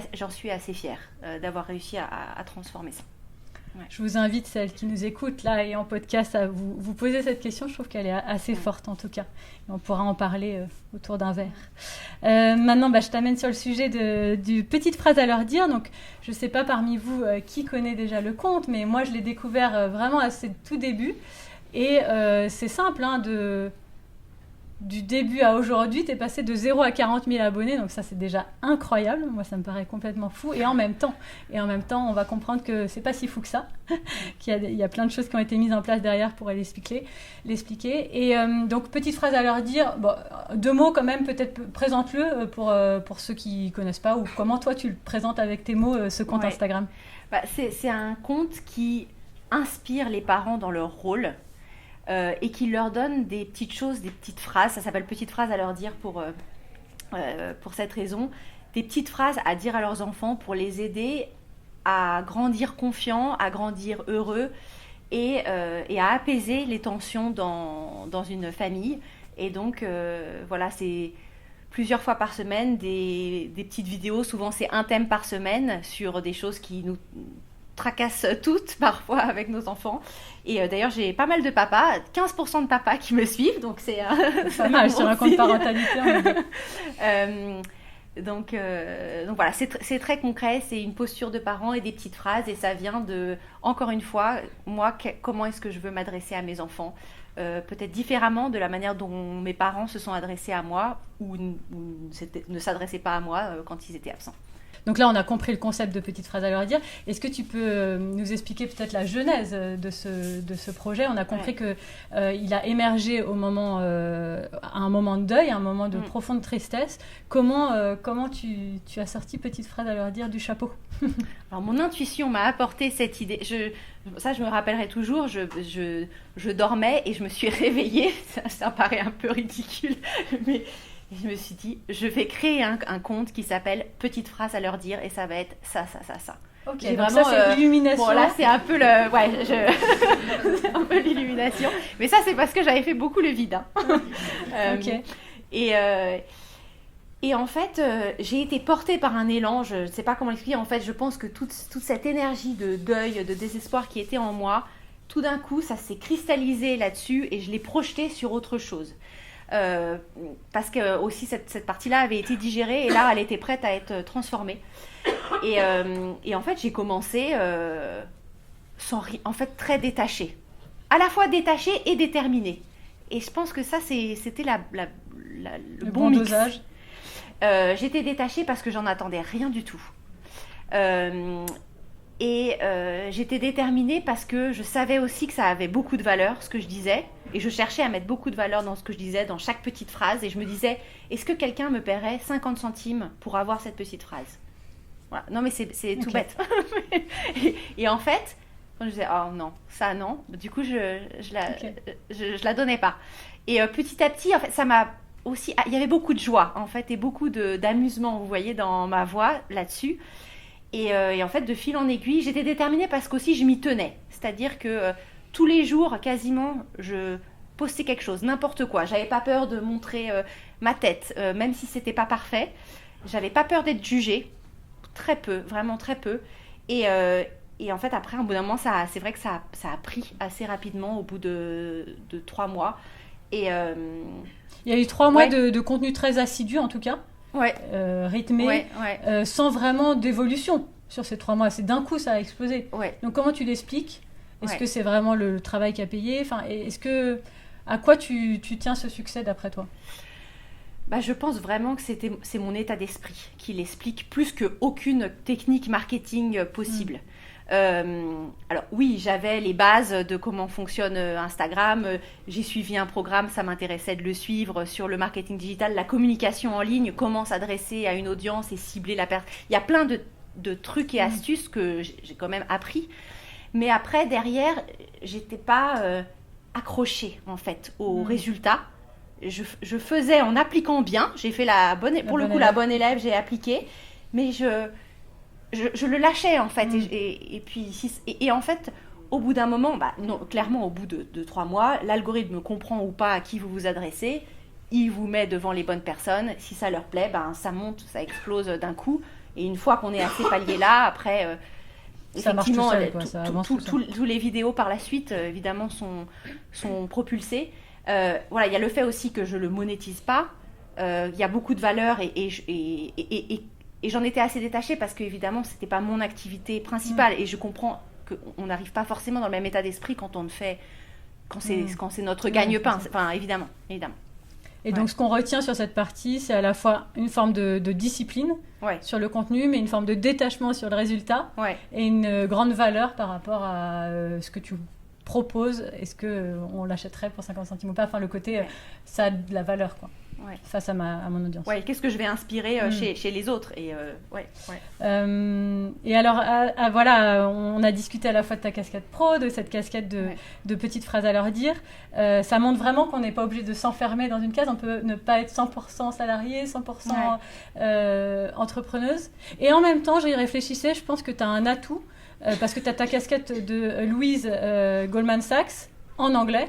assez fière d'avoir réussi à transformer ça. Ouais. Je vous invite, celles qui nous écoutent là et en podcast, à vous poser cette question. Je trouve qu'elle est assez forte en tout cas. Et on pourra en parler autour d'un verre. Maintenant, je t'amène sur le sujet du petite phrase à leur dire. Donc, je ne sais pas parmi vous qui connaît déjà le conte, mais moi, je l'ai découvert vraiment à ses tout débuts. Et c'est simple, du début à aujourd'hui, tu es passé de 0 à 40 000 abonnés, donc ça c'est déjà incroyable, moi ça me paraît complètement fou, et en même temps on va comprendre que c'est pas si fou que ça, qu'il y a plein de choses qui ont été mises en place derrière pour l'expliquer. Et donc petite phrase à leur dire, deux mots quand même, peut-être présente-le pour ceux qui connaissent pas, ou comment toi tu le présentes avec tes mots, ce compte Instagram. C'est un compte qui inspire les parents dans leur rôle. Et qui leur donne des petites choses, des petites phrases, ça s'appelle petites phrases à leur dire pour cette raison, des petites phrases à dire à leurs enfants pour les aider à grandir confiants, à grandir heureux et à apaiser les tensions dans une famille. Et donc c'est plusieurs fois par semaine des petites vidéos, souvent c'est un thème par semaine sur des choses qui nous tracasse toutes parfois avec nos enfants. Et d'ailleurs, j'ai pas mal de papas, 15% de papas qui me suivent, donc c'est pas mal sur un compte parentalité. Donc voilà, c'est très concret, c'est une posture de parents et des petites phrases, et ça vient de, encore une fois, moi, comment est-ce que je veux m'adresser à mes enfants, peut-être différemment de la manière dont mes parents se sont adressés à moi ou ne s'adressaient pas à moi quand ils étaient absents. Donc là, on a compris le concept de petite phrase à leur dire. Est-ce que tu peux nous expliquer peut-être la genèse de ce projet? On a compris que il a émergé à un moment de deuil, à un moment de profonde tristesse. Comment tu as sorti petite phrase à leur dire du chapeau? Alors, mon intuition m'a apporté cette idée. Ça, je me rappellerai toujours. Je dormais et je me suis réveillée. Ça paraît un peu ridicule, mais je me suis dit, je vais créer un compte qui s'appelle Petite phrase à leur dire et ça va être ça. Ok, donc vraiment, ça c'est l'illumination. Bon, là c'est un peu c'est un peu l'illumination. Mais ça c'est parce que j'avais fait beaucoup le vide. Ok. Et en fait, j'ai été portée par un élan, je ne sais pas comment l'expliquer, en fait, je pense que toute cette énergie de deuil, de désespoir qui était en moi, tout d'un coup, ça s'est cristallisé là-dessus et je l'ai projeté sur autre chose. Parce que aussi cette partie-là avait été digérée et là, elle était prête à être transformée. Et en fait, j'ai commencé en fait, très détachée. À la fois détachée et déterminée. Et je pense que ça, c'était le bon mix. Dosage. J'étais détachée parce que j'en attendais rien du tout. J'étais déterminée parce que je savais aussi que ça avait beaucoup de valeur, ce que je disais. Et je cherchais à mettre beaucoup de valeur dans ce que je disais, dans chaque petite phrase. Et je me disais, est-ce que quelqu'un me paierait 50 centimes pour avoir cette petite phrase? Voilà. Non, mais c'est tout bête. et en fait, quand je disais, oh non, ça non, du coup, je la donnais pas. Et petit à petit, en fait, ça m'a aussi... il y avait beaucoup de joie, en fait, et beaucoup d'amusement, vous voyez, dans ma voix là-dessus. Et en fait, de fil en aiguille, j'étais déterminée parce qu'aussi, je m'y tenais. C'est-à-dire que tous les jours, quasiment, je postais quelque chose, n'importe quoi. J'avais pas peur de montrer ma tête, même si c'était pas parfait. J'avais pas peur d'être jugée. Très peu, vraiment très peu. Et en fait, après, au bout d'un moment, c'est vrai que ça a pris assez rapidement, au bout de 3 mois. Et... il y a eu 3 mois de contenu très assidu, en tout cas. Rythmé, sans vraiment d'évolution sur ces 3 mois. C'est d'un coup, ça a explosé. Donc, comment tu l'expliques? Est-ce que c'est vraiment le travail qui a payé? Enfin, à quoi tu tiens ce succès d'après toi? Je pense vraiment que c'est mon état d'esprit qui l'explique plus qu'aucune technique marketing possible. Alors oui, j'avais les bases de comment fonctionne Instagram, j'ai suivi un programme, ça m'intéressait de le suivre sur le marketing digital, la communication en ligne, comment s'adresser à une audience et cibler la personne. Il y a plein de trucs et astuces que j'ai quand même appris, mais après derrière, j'étais pas accrochée en fait aux résultats. Je faisais en appliquant bien, j'ai fait la bonne élève, j'ai appliqué, mais je le lâchais en fait. Et en fait, au bout d'un moment, non, clairement au bout de 3 mois, l'algorithme comprend ou pas à qui vous vous adressez, il vous met devant les bonnes personnes, si ça leur plaît, ça monte, ça explose d'un coup. Et une fois qu'on est à ces paliers-là, après, ça effectivement, marche tout seul, tous les vidéos par la suite, évidemment, sont propulsées. Voilà, il y a le fait aussi que je le monétise pas. Il y a beaucoup de valeur et j'en étais assez détachée parce qu'évidemment, c'était pas mon activité principale. Et je comprends qu'on n'arrive pas forcément dans le même état d'esprit quand on le fait, quand c'est notre gagne-pain. Enfin, évidemment. Et donc, ce qu'on retient sur cette partie, c'est à la fois une forme de discipline sur le contenu, mais une forme de détachement sur le résultat et une grande valeur par rapport à ce que tu proposes. Est-ce qu'on l'achèterait pour 50 centimes ou pas? Enfin, le côté, ça a de la valeur, quoi. Face à mon audience. Qu'est-ce que je vais inspirer chez les autres et alors, voilà, on a discuté à la fois de ta casquette pro, de cette casquette de petites phrases à leur dire. Ça montre vraiment qu'on n'est pas obligé de s'enfermer dans une case. On peut ne pas être 100% salarié, 100% entrepreneuse. Et en même temps, j'y réfléchissais, je pense que tu as un atout parce que tu as ta casquette de Louise Goldman Sachs en anglais.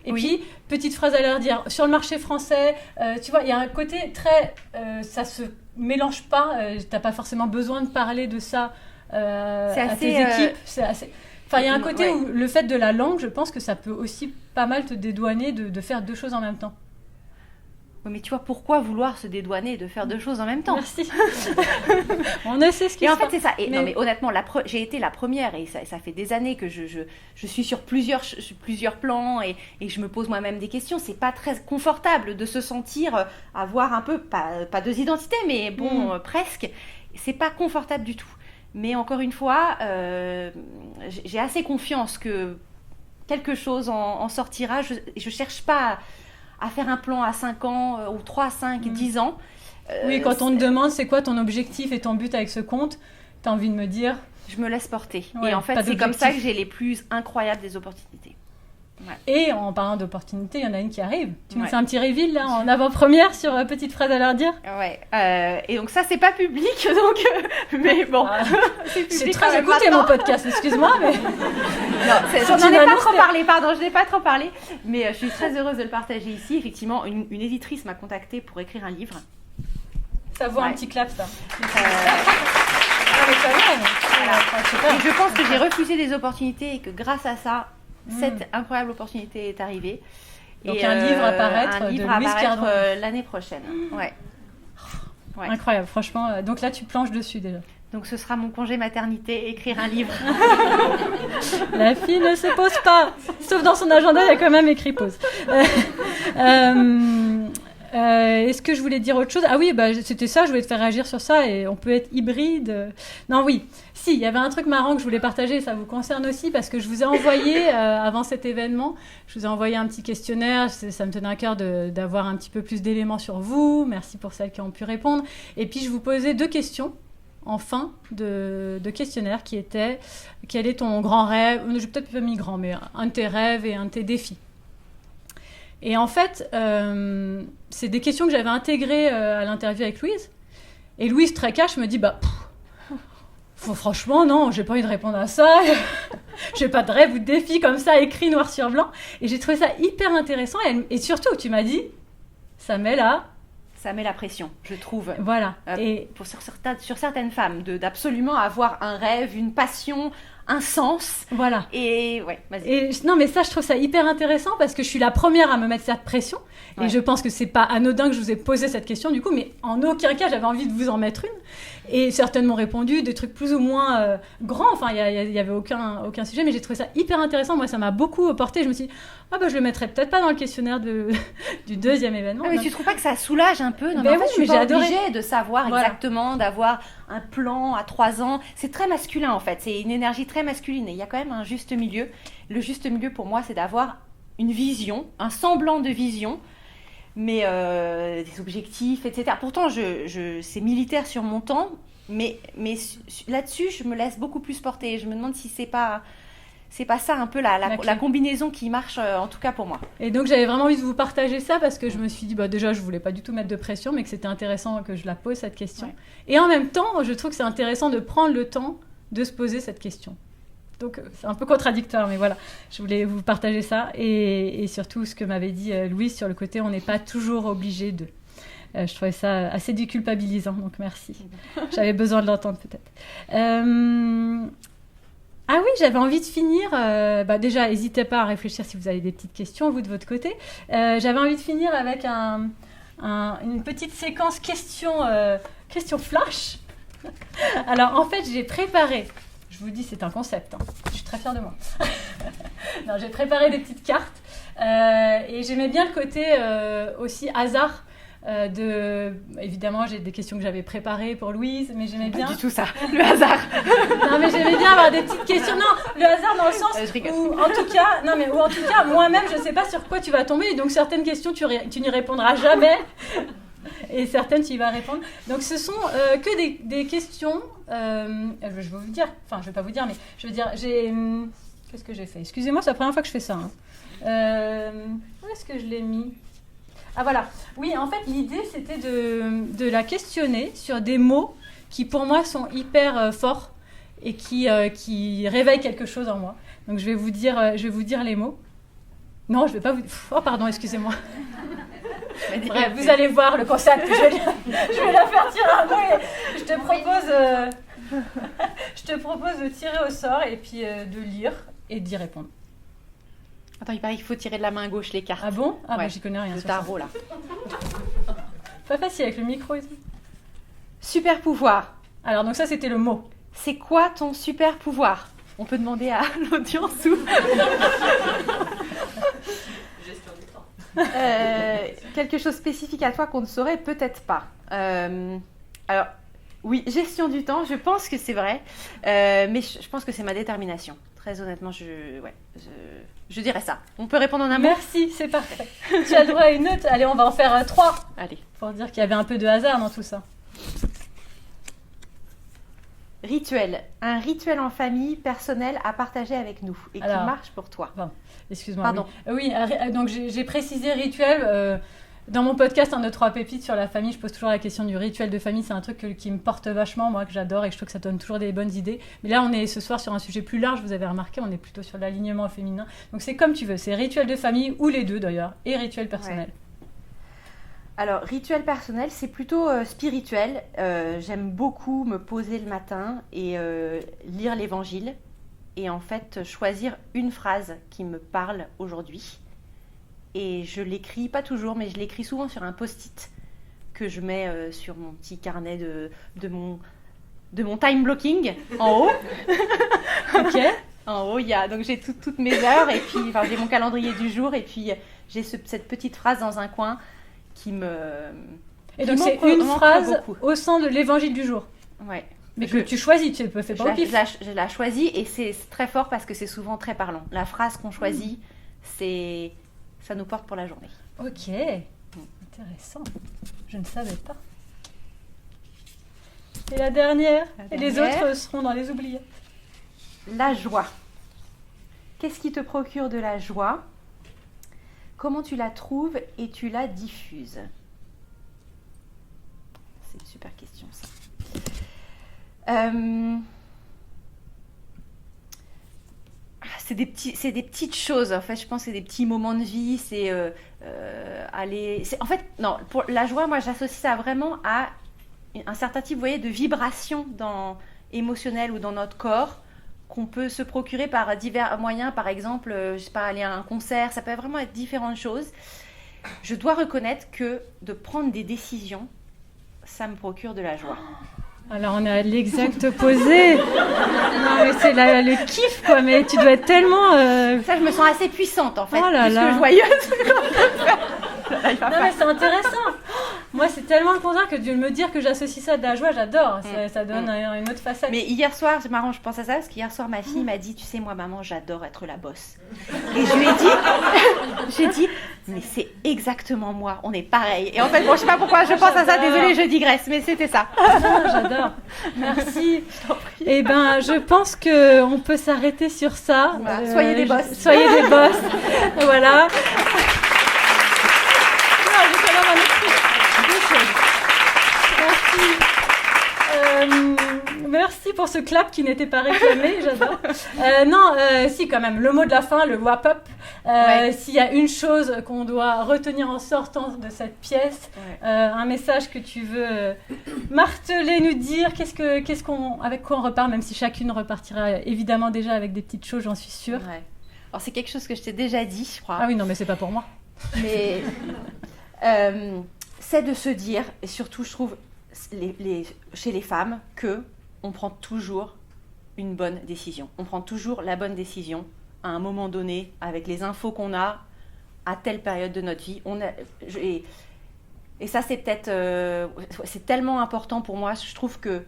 Et puis, petite phrase à leur dire, sur le marché français, tu vois, il y a un côté très... ça se mélange pas, t'as pas forcément besoin de parler de ça à tes équipes. C'est assez... Enfin, il y a un côté où le fait de la langue, je pense que ça peut aussi pas mal te dédouaner de faire 2 choses en même temps. Mais tu vois, pourquoi vouloir se dédouaner de faire 2 choses en même temps? Merci. On sait ce qu'il faut. Et en fait, c'est ça. Non, mais honnêtement, j'ai été la première et ça fait des années que je suis sur plusieurs plans et je me pose moi-même des questions. C'est pas très confortable de se sentir avoir un peu, pas 2 identités, mais bon, presque. C'est pas confortable du tout. Mais encore une fois, j'ai assez confiance que quelque chose en sortira. Je cherche pas à faire un plan à 5 ans ou 3, 5, 10 ans. Oui, quand on te demande c'est quoi ton objectif et ton but avec ce compte, tu as envie de me dire... Je me laisse porter. Ouais, et en fait, c'est comme ça que j'ai les plus incroyables des opportunités. Ouais. Et en parlant d'opportunités, il y en a une qui arrive. Tu nous fais un petit reveal là, en avant-première sur Petite phrase à leur dire. Ouais. Et donc ça, c'est pas public, donc... mais bon, c'est très écouté mon podcast, excuse-moi, mais... Non, j'en ai pas trop parlé, pardon, je n'ai pas trop parlé. Mais je suis très heureuse de le partager ici. Effectivement, une éditrice m'a contactée pour écrire un livre. Ça vaut un petit clap, ça. Et je pense que j'ai refusé des opportunités et que grâce à ça, cette incroyable opportunité est arrivée. Donc un livre à paraître de Louise Cardon l'année prochaine. Ouais. Incroyable, franchement. Donc là, tu planches dessus déjà. Donc ce sera mon congé maternité, écrire un livre. La fille ne se pose pas. Sauf dans son agenda, il y a quand même écrit pause. Est-ce que je voulais dire autre chose ? Ah oui, c'était ça, je voulais te faire réagir sur ça, et on peut être hybride. Non, oui. Si, il y avait un truc marrant que je voulais partager, ça vous concerne aussi, parce que je vous ai envoyé, avant cet événement, je vous ai envoyé un petit questionnaire, ça me tenait à cœur d'avoir un petit peu plus d'éléments sur vous, merci pour celles qui ont pu répondre, et puis je vous posais 2 questions, en fin de questionnaire, qui étaient, quel est ton grand rêve ? Je n'ai peut-être pas mis grand, mais un de tes rêves et un de tes défis. Et en fait, c'est des questions que j'avais intégrées à l'interview avec Louise. Et Louise, très cash, me dit, franchement, non, j'ai pas envie de répondre à ça. J'ai pas de rêve ou de défi comme ça, écrit noir sur blanc. Et j'ai trouvé ça hyper intéressant. Et surtout, tu m'as dit, ça met la pression, je trouve. Voilà. Sur certaines femmes, d'absolument avoir un rêve, une passion, un sens. Voilà. Et ouais, vas-y. Et non, mais ça, je trouve ça hyper intéressant parce que je suis la première à me mettre cette pression. Ouais. Et je pense que c'est pas anodin que je vous ai posé cette question du coup, mais en aucun cas, j'avais envie de vous en mettre une. Et certaines m'ont répondu, des trucs plus ou moins grands. Enfin, il y avait aucun sujet, mais j'ai trouvé ça hyper intéressant. Moi, ça m'a beaucoup porté. Je me suis dit, je le mettrais peut-être pas dans le questionnaire du 2e événement. Ah, mais tu trouves pas que ça soulage un peu ? Non, mais en fait, je suis pas obligée de savoir exactement, d'avoir un plan à 3 ans. C'est très masculin, en fait. C'est une énergie très masculine. Et il y a quand même un juste milieu. Le juste milieu, pour moi, c'est d'avoir une vision, un semblant de vision, mais des objectifs, etc. Pourtant, c'est militaire sur mon temps, mais là-dessus, je me laisse beaucoup plus porter. Je me demande si c'est pas ça un peu la combinaison qui marche, en tout cas pour moi. Et donc, j'avais vraiment envie de vous partager ça parce que je me suis dit, déjà, je voulais pas du tout mettre de pression, mais que c'était intéressant que je la pose, cette question. Ouais. Et en même temps, je trouve que c'est intéressant de prendre le temps de se poser cette question. Donc, c'est un peu contradictoire, mais voilà, je voulais vous partager ça. Et surtout, ce que m'avait dit Louise sur le côté, on n'est pas toujours obligé de. Je trouvais ça assez déculpabilisant, donc merci. J'avais besoin de l'entendre peut-être. Ah oui, j'avais envie de finir. Déjà, n'hésitez pas à réfléchir si vous avez des petites questions, vous de votre côté. J'avais envie de finir avec une petite séquence question flash. Alors, en fait, j'ai préparé... Je vous dis, c'est un concept. Hein. Je suis très fière de moi. Non, j'ai préparé des petites cartes. Et j'aimais bien le côté aussi hasard. Évidemment, j'ai des questions que j'avais préparées pour Louise, mais j'aimais bien... Pas du tout ça, le hasard. Non, mais j'aimais bien avoir des petites questions. Non, le hasard dans le sens où, en tout cas, moi-même, je ne sais pas sur quoi tu vas tomber. Donc, certaines questions, tu n'y répondras jamais. Et certaines, tu y vas répondre. Donc, ce sont que des questions... je vais vous dire... Enfin, je ne vais pas vous dire, mais je veux dire, qu'est-ce que j'ai fait ? Excusez-moi, c'est la première fois que je fais ça. Hein. Où est-ce que je l'ai mis ? Ah, voilà. Oui, en fait, l'idée, c'était de la questionner sur des mots qui, pour moi, sont hyper forts et qui réveillent quelque chose en moi. Donc, je vais vous dire les mots. Non, je ne vais pas vous... Oh, pardon, excusez-moi. Bref, vous allez voir le concept. Je vais la faire tirer un mot et je te propose de tirer au sort et puis de lire et d'y répondre. Attends, il paraît qu'il faut tirer de la main gauche les cartes. Ah bon ? Ah j'y connais rien. Le tarot, là. Pas facile avec le micro et tout. Super pouvoir. Alors, donc ça, c'était le mot. C'est quoi ton super pouvoir ? On peut demander à l'audience ou... Gestion du temps. Quelque chose spécifique à toi qu'on ne saurait peut-être pas. Alors, Oui, gestion du temps, je pense que c'est vrai. Mais je pense que c'est ma détermination. Très honnêtement, je dirais ça. On peut répondre en un mot? Merci, c'est parfait. Tu as le droit à une autre. Allez, on va en faire 3. Allez. Pour dire qu'il y avait un peu de hasard dans tout ça. Rituel. Un rituel en famille, personnel à partager avec nous et qui marche pour toi. Pardon, excuse-moi. Pardon. Oui, donc j'ai précisé rituel. Dans mon podcast 1, 2, 3 pépites sur la famille, je pose toujours la question du rituel de famille. C'est un truc qui me porte vachement, moi, que j'adore et que je trouve que ça donne toujours des bonnes idées. Mais là, on est ce soir sur un sujet plus large, vous avez remarqué, on est plutôt sur l'alignement féminin. Donc c'est comme tu veux, c'est rituel de famille ou les deux d'ailleurs, et rituel personnel. Ouais. Alors, rituel personnel, c'est plutôt spirituel. J'aime beaucoup me poser le matin et lire l'évangile. Et en fait, choisir une phrase qui me parle aujourd'hui. Et je l'écris, pas toujours, mais je l'écris souvent sur un post-it que je mets sur mon petit carnet de mon time blocking en haut. Ok. En haut, donc j'ai toutes mes heures et puis j'ai mon calendrier du jour et puis j'ai cette petite phrase dans un coin qui me. Et donc c'est une phrase au sein de l'évangile du jour. Ouais. Mais que tu choisis, tu ne peux faire pas au pif. Je la choisis et c'est très fort parce que c'est souvent très parlant. La phrase qu'on choisit, ça nous porte pour la journée. Ok, intéressant. Je ne savais pas. Et la dernière. Et les autres seront dans les oubliettes. La joie. Qu'est-ce qui te procure de la joie? Comment tu la trouves et tu la diffuses? C'est une super question, ça. C'est des petites choses. En fait, je pense que c'est des petits moments de vie. C'est aller. En fait, non. Pour la joie, moi, j'associe ça vraiment à un certain type, vous voyez, de vibration émotionnelle ou dans notre corps qu'on peut se procurer par divers moyens. Par exemple, je sais pas, aller à un concert. Ça peut vraiment être différentes choses. Je dois reconnaître que de prendre des décisions, ça me procure de la joie. Alors on est à l'exact opposé. Non mais c'est le kiff quoi, mais tu dois être tellement... Ça je me sens assez puissante en fait, oh là plus là. que joyeuse. Non mais c'est intéressant. Moi c'est tellement le contraire que de me dire que j'associe ça à de la joie, j'adore. Ça donne une autre facette. Mais hier soir, c'est marrant, je pense à ça, parce qu'hier soir ma fille m'a dit, tu sais moi maman j'adore être la boss. Et je lui ai dit, j'ai dit, mais c'est exactement moi, on est pareil. Et en fait bon je sais pas pourquoi je pense à ça, désolée je digresse, mais c'était ça. Non, j'adore. Merci. Eh ben, je pense qu'on peut s'arrêter sur ça. Voilà, soyez des boss. Soyez des boss. Voilà. Merci pour ce clap qui n'était pas réclamé, j'adore. Si quand même, le mot de la fin, le wrap-up. S'il y a une chose qu'on doit retenir en sortant de cette pièce, un message que tu veux marteler, nous dire, avec quoi on repart, même si chacune repartira évidemment déjà avec des petites choses, j'en suis sûre. Ouais. Alors c'est quelque chose que je t'ai déjà dit, je crois. Ah oui, non, mais c'est pas pour moi. Mais c'est de se dire, et surtout je trouve chez les femmes, que on prend toujours une bonne décision. On prend toujours la bonne décision à un moment donné, avec les infos qu'on a, à telle période de notre vie. Et ça, c'est peut-être... c'est tellement important pour moi. Je trouve que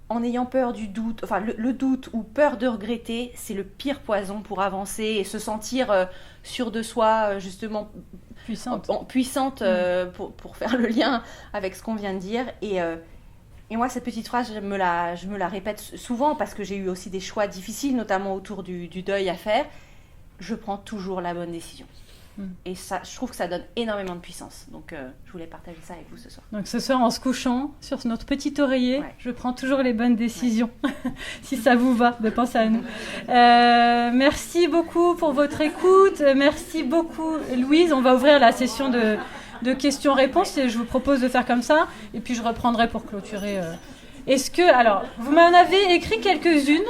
en ayant peur du doute, enfin le doute ou peur de regretter, c'est le pire poison pour avancer et se sentir sûr de soi, justement puissante pour faire le lien avec ce qu'on vient de dire. Et moi, cette petite phrase, je me la répète souvent parce que j'ai eu aussi des choix difficiles, notamment autour du deuil à faire. Je prends toujours la bonne décision. Et ça, je trouve que ça donne énormément de puissance. Donc, je voulais partager ça avec vous ce soir. Donc, ce soir, en se couchant sur notre petit oreiller, je prends toujours les bonnes décisions. Si ça vous va, de penser à nous. Merci beaucoup pour votre écoute. Merci beaucoup, Louise. On va ouvrir la session de questions-réponses et je vous propose de faire comme ça. Et puis, je reprendrai pour clôturer. Alors, vous m'en avez écrit quelques-unes.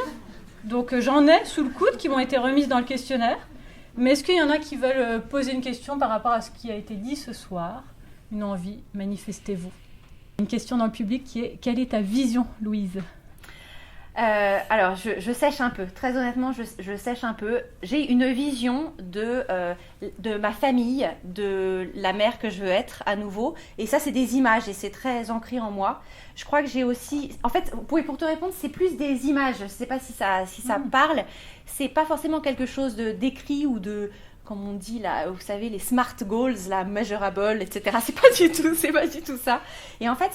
Donc, j'en ai sous le coude qui m'ont été remises dans le questionnaire. Mais est-ce qu'il y en a qui veulent poser une question par rapport à ce qui a été dit ce soir? Une envie, manifestez-vous. Une question dans le public qui est: quelle est ta vision, Louise? Alors, je sèche un peu. Très honnêtement, je sèche un peu. J'ai une vision de ma famille, de la mère que je veux être à nouveau. Et ça, c'est des images et c'est très ancré en moi. Je crois que j'ai aussi... En fait, pour te répondre, c'est plus des images. Je ne sais pas si ça parle. C'est pas forcément quelque chose d'écrit ou de... Comme on dit là, vous savez, les smart goals, la measurable, etc. C'est pas du tout ça. Et en fait,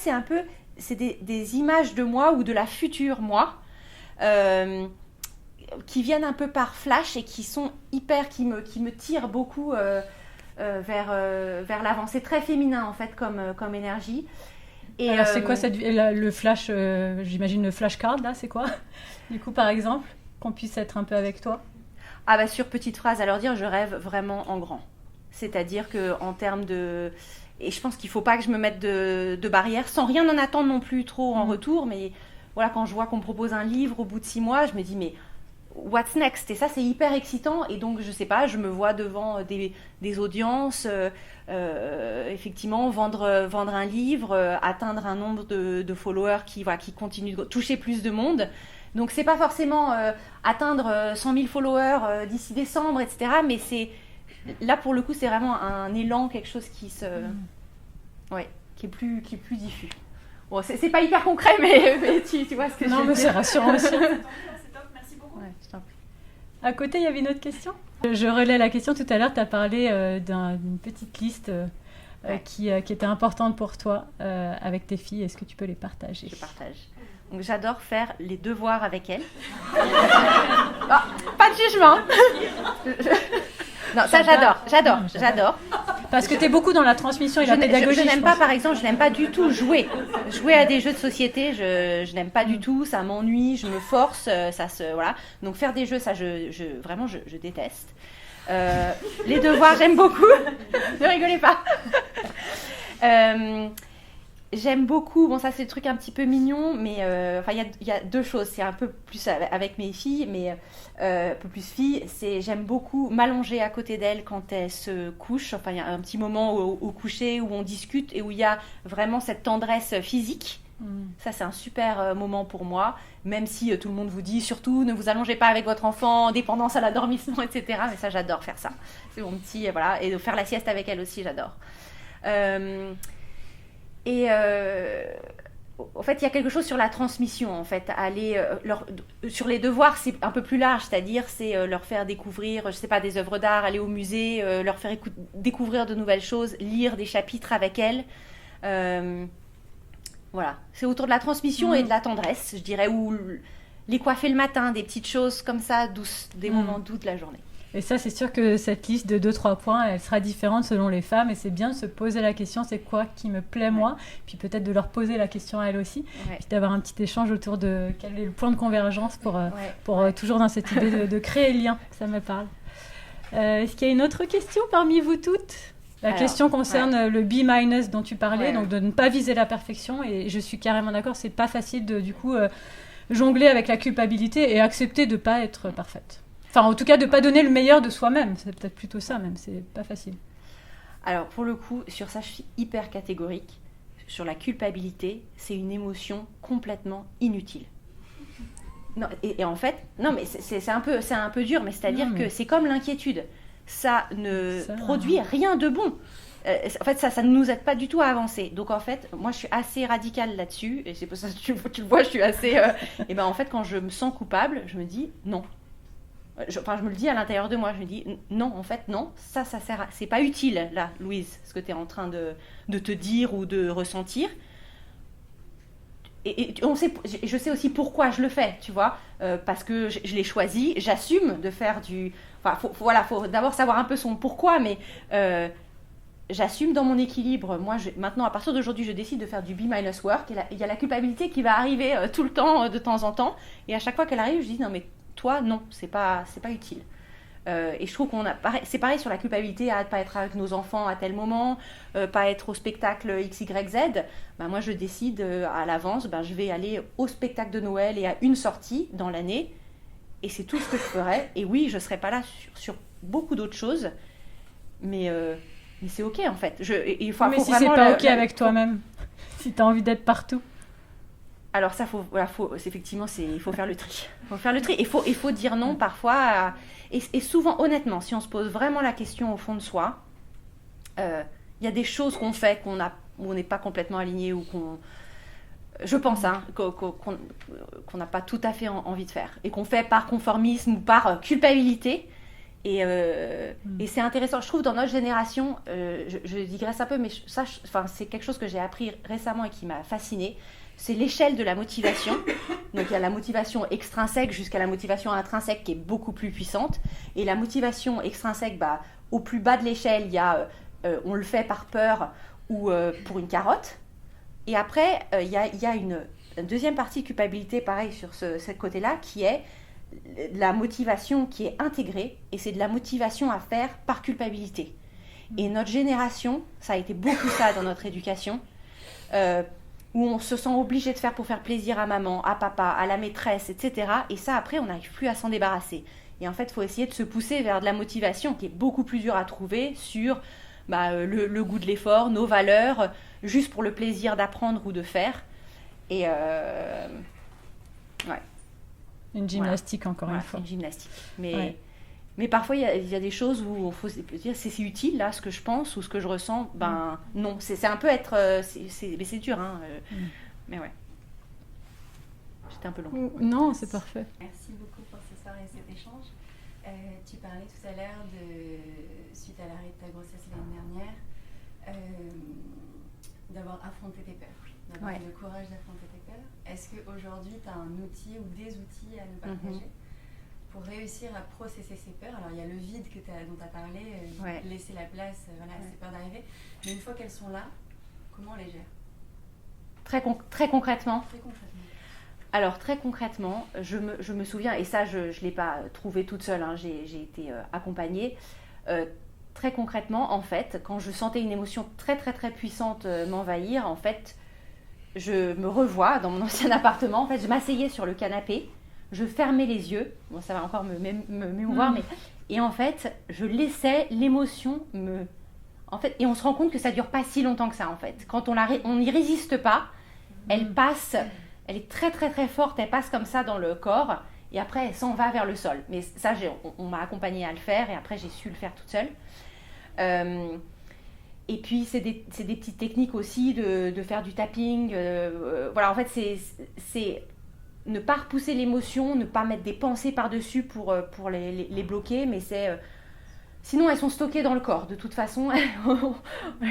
c'est des images de moi ou de la future moi. Qui viennent un peu par flash et qui sont qui me tirent beaucoup vers l'avant. C'est très féminin en fait comme énergie. Et alors c'est quoi le flash, j'imagine le flashcard là, c'est quoi du coup par exemple, qu'on puisse être un peu avec toi? Ah bah sur petite phrase, à leur dire je rêve vraiment en grand. C'est-à-dire qu'en termes de... Et je pense qu'il ne faut pas que je me mette de barrières, sans rien en attendre non plus trop en retour, mais... Voilà, quand je vois qu'on me propose un livre au bout de 6 mois, je me dis mais what's next? Et ça, c'est hyper excitant. Et donc, je sais pas, je me vois devant des audiences, effectivement, vendre un livre, atteindre un nombre de followers qui continue de toucher plus de monde. Donc, c'est pas forcément atteindre 100 000 followers d'ici décembre, etc. Mais là, pour le coup, c'est vraiment un élan, quelque chose qui est plus diffus. Bon, c'est pas hyper concret, mais tu vois ce que je veux dire. Non, mais c'est rassurant aussi. C'est top, merci beaucoup. Ouais, je t'en prie. À côté, il y avait une autre question. Je relais la question tout à l'heure. Tu as parlé d'une petite liste qui était importante pour toi avec tes filles. Est-ce que tu peux les partager? Je partage. Donc, j'adore faire les devoirs avec elles. Pas de jugement. Non, ça j'adore. Parce que tu es beaucoup dans la transmission et la pédagogie. Je n'aime pas, par exemple, je n'aime pas du tout jouer à des jeux de société. Je n'aime pas du tout, ça m'ennuie, je me force, voilà. Donc faire des jeux, ça, vraiment, je déteste. Les devoirs, j'aime beaucoup. Ne rigolez pas. J'aime beaucoup, bon ça c'est le truc un petit peu mignon, mais il y a deux choses, c'est un peu plus avec mes filles, mais un peu plus filles, j'aime beaucoup m'allonger à côté d'elles quand elles se couchent, enfin il y a un petit moment au coucher où on discute et où il y a vraiment cette tendresse physique. Ça c'est un super moment pour moi, même si tout le monde vous dit surtout ne vous allongez pas avec votre enfant, dépendance à l'adormissement, etc. Mais ça j'adore faire ça, c'est mon petit, voilà, et de faire la sieste avec elle aussi j'adore. En fait, il y a quelque chose sur la transmission, en fait. Sur les devoirs, c'est un peu plus large, c'est-à-dire c'est leur faire découvrir, je sais pas, des œuvres d'art, aller au musée, leur faire découvrir de nouvelles choses, lire des chapitres avec elles. Voilà, c'est autour de la transmission et de la tendresse, je dirais, ou les coiffer le matin, des petites choses comme ça, douces, des moments doux de la journée. Et ça, c'est sûr que cette liste de 2-3 points, elle sera différente selon les femmes. Et c'est bien de se poser la question, c'est quoi qui me plaît moi? Puis peut-être de leur poser la question à elles aussi. Puis d'avoir un petit échange autour de quel est le point de convergence pour toujours dans cette idée de créer le lien. Ça me parle. Est-ce qu'il y a une autre question parmi vous toutes? La question concerne le B- dont tu parlais, donc de ne pas viser la perfection. Et je suis carrément d'accord, c'est pas facile de du coup jongler avec la culpabilité et accepter de ne pas être parfaite. Enfin, en tout cas, de ne pas donner le meilleur de soi-même. C'est peut-être plutôt ça, même. C'est pas facile. Alors, pour le coup, sur ça, je suis hyper catégorique. Sur la culpabilité, c'est une émotion complètement inutile. Non, et en fait, non, mais c'est un peu dur, mais c'est-à-dire que c'est comme l'inquiétude. Ça ne produit rien de bon. En fait, ça ne nous aide pas du tout à avancer. Donc, en fait, moi, je suis assez radicale là-dessus. Et c'est pour ça que tu le vois, je suis assez... Et ben, en fait, quand je me sens coupable, je me dis non. Je me le dis à l'intérieur de moi, je me dis non, en fait, non, ça sert c'est pas utile, là, Louise, ce que tu es en train de te dire ou de ressentir. Et je sais aussi pourquoi je le fais, tu vois, parce que je l'ai choisi, j'assume de faire du... Enfin, faut d'abord savoir un peu son pourquoi, mais j'assume dans mon équilibre. Moi, maintenant, à partir d'aujourd'hui, je décide de faire du B-work, et il y a la culpabilité qui va arriver tout le temps, de temps en temps, et à chaque fois qu'elle arrive, je dis non, mais toi, non, c'est pas utile. Et je trouve c'est pareil sur la culpabilité à ne pas être avec nos enfants à tel moment, pas être au spectacle XYZ. Moi, je décide à l'avance, je vais aller au spectacle de Noël et à une sortie dans l'année. Et c'est tout ce que je ferai. Et oui, je ne serai pas là sur beaucoup d'autres choses. Mais c'est OK, en fait. Mais si c'est pas OK avec toi-même, si tu as envie d'être partout. Alors ça, effectivement, il faut faire le tri. Il faut faire le tri. Il faut dire non parfois. Et souvent, honnêtement, si on se pose vraiment la question au fond de soi, il y a des choses qu'on fait où on n'est pas complètement aligné ou je pense qu'on n'a pas tout à fait envie de faire et qu'on fait par conformisme ou par culpabilité. Et c'est intéressant. Je trouve dans notre génération, je digresse un peu, mais c'est quelque chose que j'ai appris récemment et qui m'a fascinée. C'est l'échelle de la motivation. Donc il y a la motivation extrinsèque jusqu'à la motivation intrinsèque qui est beaucoup plus puissante. Et la motivation extrinsèque, au plus bas de l'échelle, il y a on le fait par peur ou pour une carotte. Et après, il y a une deuxième partie de culpabilité, pareil, sur ce côté-là, qui est la motivation qui est intégrée. Et c'est de la motivation à faire par culpabilité. Et notre génération, ça a été beaucoup ça dans notre éducation, où on se sent obligé de faire pour faire plaisir à maman, à papa, à la maîtresse, etc. Et ça, après, on n'arrive plus à s'en débarrasser. Et en fait, il faut essayer de se pousser vers de la motivation qui est beaucoup plus dure à trouver sur le goût de l'effort, nos valeurs, juste pour le plaisir d'apprendre ou de faire. Et une gymnastique, encore une fois. Une gymnastique. Mais parfois, il y a des choses où il faut se dire c'est utile, là, ce que je pense ou ce que je ressens. Non, c'est un peu être... mais c'est dur, hein. Mais ouais. J'étais un peu long. Non, c'est parfait. Merci beaucoup pour ce soir et cet échange. Tu parlais tout à l'heure suite à l'arrêt de ta grossesse l'année dernière, d'avoir affronté tes peurs, d'avoir le courage d'affronter tes peurs. Est-ce qu'aujourd'hui, tu as un outil ou des outils à nous partager pour réussir à processer ces peurs? Alors, il y a le vide dont tu as parlé, laisser la place à ces peurs d'arriver. Mais une fois qu'elles sont là, comment on les gère? Très concrètement. Alors, très concrètement, je me souviens, et ça, je ne l'ai pas trouvé toute seule, hein, j'ai été accompagnée. Très concrètement, en fait, quand je sentais une émotion très, très, très puissante m'envahir, en fait, je me revois dans mon ancien appartement. En fait, je m'asseyais sur le canapé, je fermais les yeux. Bon, ça va encore m'émouvoir, mais... Et en fait, je laissais l'émotion En fait, et on se rend compte que ça ne dure pas si longtemps que ça, en fait. Quand on n'y résiste pas, elle passe... Elle est très, très, très forte. Elle passe comme ça dans le corps. Et après, elle s'en va vers le sol. Mais ça, on m'a accompagnée à le faire. Et après, j'ai su le faire toute seule. Et puis, c'est des petites techniques aussi de faire du tapping. Voilà, en fait, c'est ne pas repousser l'émotion, ne pas mettre des pensées par-dessus pour les bloquer. Mais c'est... sinon, elles sont stockées dans le corps, de toute façon.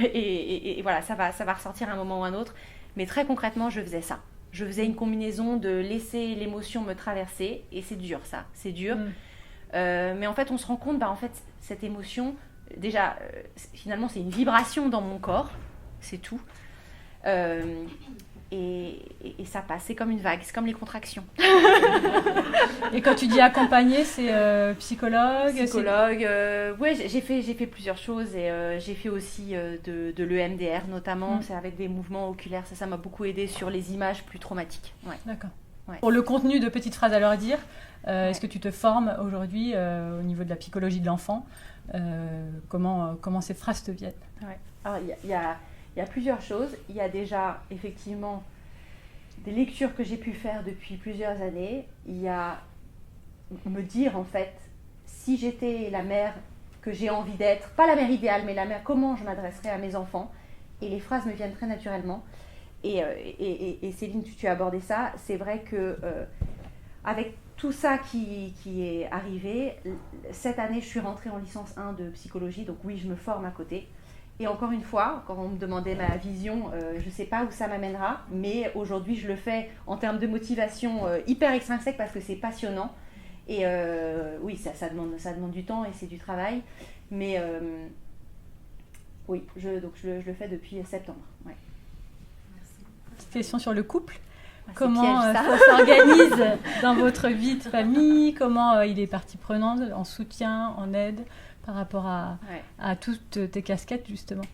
et voilà, ça va ressortir à un moment ou à un autre. Mais très concrètement, je faisais ça. Je faisais une combinaison de laisser l'émotion me traverser. Et c'est dur, ça. C'est dur. Mais en fait, on se rend compte, en fait, cette émotion... Déjà, finalement, c'est une vibration dans mon corps, c'est tout. Et ça passe, c'est comme une vague, c'est comme les contractions. Et quand tu dis accompagner, c'est psychologue? Oui, j'ai fait plusieurs choses et j'ai fait aussi de l'EMDR notamment, c'est avec des mouvements oculaires, ça m'a beaucoup aidé sur les images plus traumatiques. Ouais. D'accord. Ouais. Pour le contenu de Petites Phrases à leur dire, est-ce que tu te formes aujourd'hui au niveau de la psychologie de l'enfant? Comment ces phrases te viennent? Alors, il y a plusieurs choses. Il y a déjà effectivement des lectures que j'ai pu faire depuis plusieurs années. Il y a me dire en fait, si j'étais la mère que j'ai envie d'être, pas la mère idéale, mais la mère, comment je m'adresserais à mes enfants. Et les phrases me viennent très naturellement. Et Céline, tu as abordé ça. C'est vrai que avec tout ça qui est arrivé, cette année, je suis rentrée en licence 1 de psychologie, donc oui, je me forme à côté. Et encore une fois, quand on me demandait ma vision, je ne sais pas où ça m'amènera, mais aujourd'hui, je le fais en termes de motivation hyper extrinsèque parce que c'est passionnant. Et oui, ça demande du temps et c'est du travail. Mais oui, je le fais depuis septembre. Ouais. Merci. Petite question sur le couple. Comment ça s'organise dans votre vie de famille? Comment il est partie prenante, en soutien, en aide par rapport à toutes tes casquettes justement?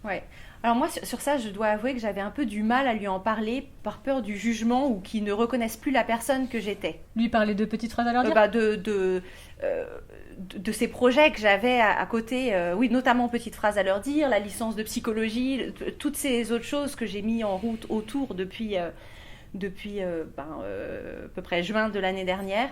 Ouais. Alors moi sur ça, je dois avouer que j'avais un peu du mal à lui en parler par peur du jugement ou qu'il ne reconnaisse plus la personne que j'étais. Lui parler de Petites Phrases à leur dire? De ces projets que j'avais à côté, oui, notamment Petites Phrases à leur dire, la licence de psychologie, toutes ces autres choses que j'ai mis en route autour depuis depuis à peu près juin de l'année dernière.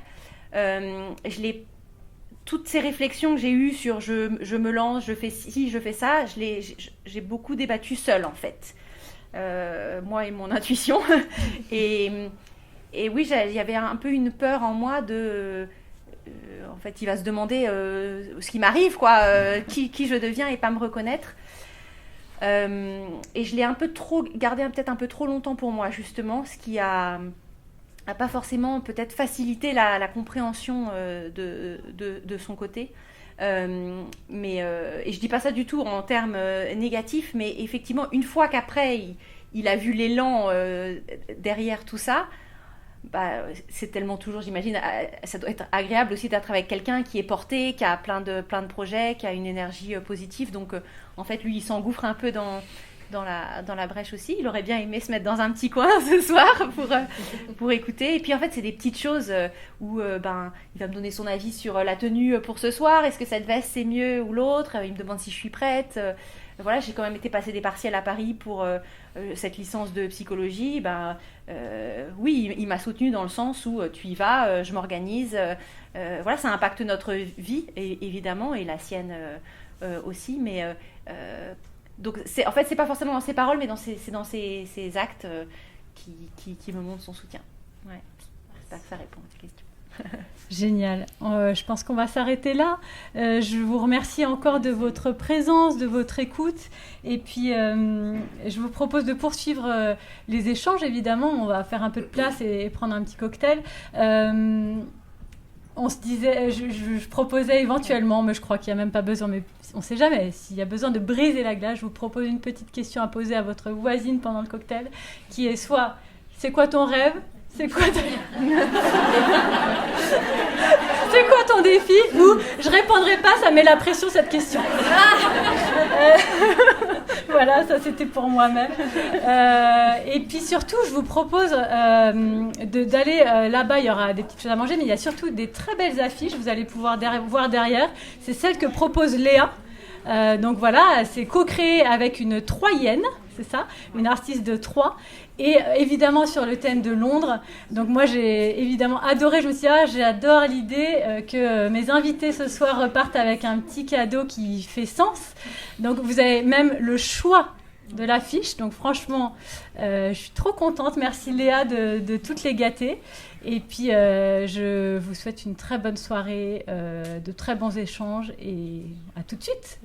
Toutes ces réflexions que j'ai eues sur je me lance, je fais ci, je fais ça, j'ai beaucoup débattu seule en fait. Moi et mon intuition. et oui, il y avait un peu une peur en moi de... en fait, il va se demander ce qui m'arrive, quoi, qui je deviens et pas me reconnaître. Et je l'ai gardé peut-être un peu trop longtemps pour moi, justement, ce qui a pas forcément peut-être facilité la compréhension de son côté. Et je dis pas ça du tout en termes négatifs, mais effectivement, une fois qu'après, il a vu l'élan derrière tout ça, c'est tellement toujours, j'imagine, ça doit être agréable aussi d'être avec quelqu'un qui est porté, qui a plein de projets, qui a une énergie positive. Donc, en fait, lui, il s'engouffre un peu dans la brèche aussi. Il aurait bien aimé se mettre dans un petit coin ce soir pour écouter. Et puis, en fait, c'est des petites choses où il va me donner son avis sur la tenue pour ce soir. Est-ce que cette veste, c'est mieux ou l'autre ? Il me demande si je suis prête. Voilà, j'ai quand même été passer des partiels à Paris pour cette licence de psychologie. Oui, il m'a soutenue dans le sens où tu y vas, je m'organise. Voilà, ça impacte notre vie, évidemment, et la sienne aussi. Mais donc, en fait, c'est pas forcément dans ses paroles, mais c'est dans ses actes qui me montrent son soutien. Ouais, j'espère que ça répond à cette question. Génial. Je pense qu'on va s'arrêter là. Je vous remercie encore de votre présence, de votre écoute. Et puis, je vous propose de poursuivre les échanges, évidemment. On va faire un peu de place et prendre un petit cocktail. On se disait, je proposais éventuellement, mais je crois qu'il n'y a même pas besoin, mais on ne sait jamais, s'il y a besoin de briser la glace, je vous propose une petite question à poser à votre voisine pendant le cocktail, qui est soit, c'est quoi ton rêve ? C'est quoi ton défi ? Ou je répondrai pas, ça met la pression cette question. Voilà, ça c'était pour moi-même. Et puis surtout, je vous propose d'aller là-bas, il y aura des petites choses à manger, mais il y a surtout des très belles affiches, vous allez pouvoir voir derrière. C'est celle que propose Léa. Donc voilà, c'est co-créé avec une Troyenne, c'est ça, une artiste de Troyes, et évidemment sur le thème de Londres. Donc moi j'ai évidemment adoré, je me suis dit, j'adore l'idée que mes invités ce soir repartent avec un petit cadeau qui fait sens. Donc vous avez même le choix de l'affiche, donc franchement je suis trop contente, merci Léa de toutes les gâter. Et puis je vous souhaite une très bonne soirée, de très bons échanges et à tout de suite.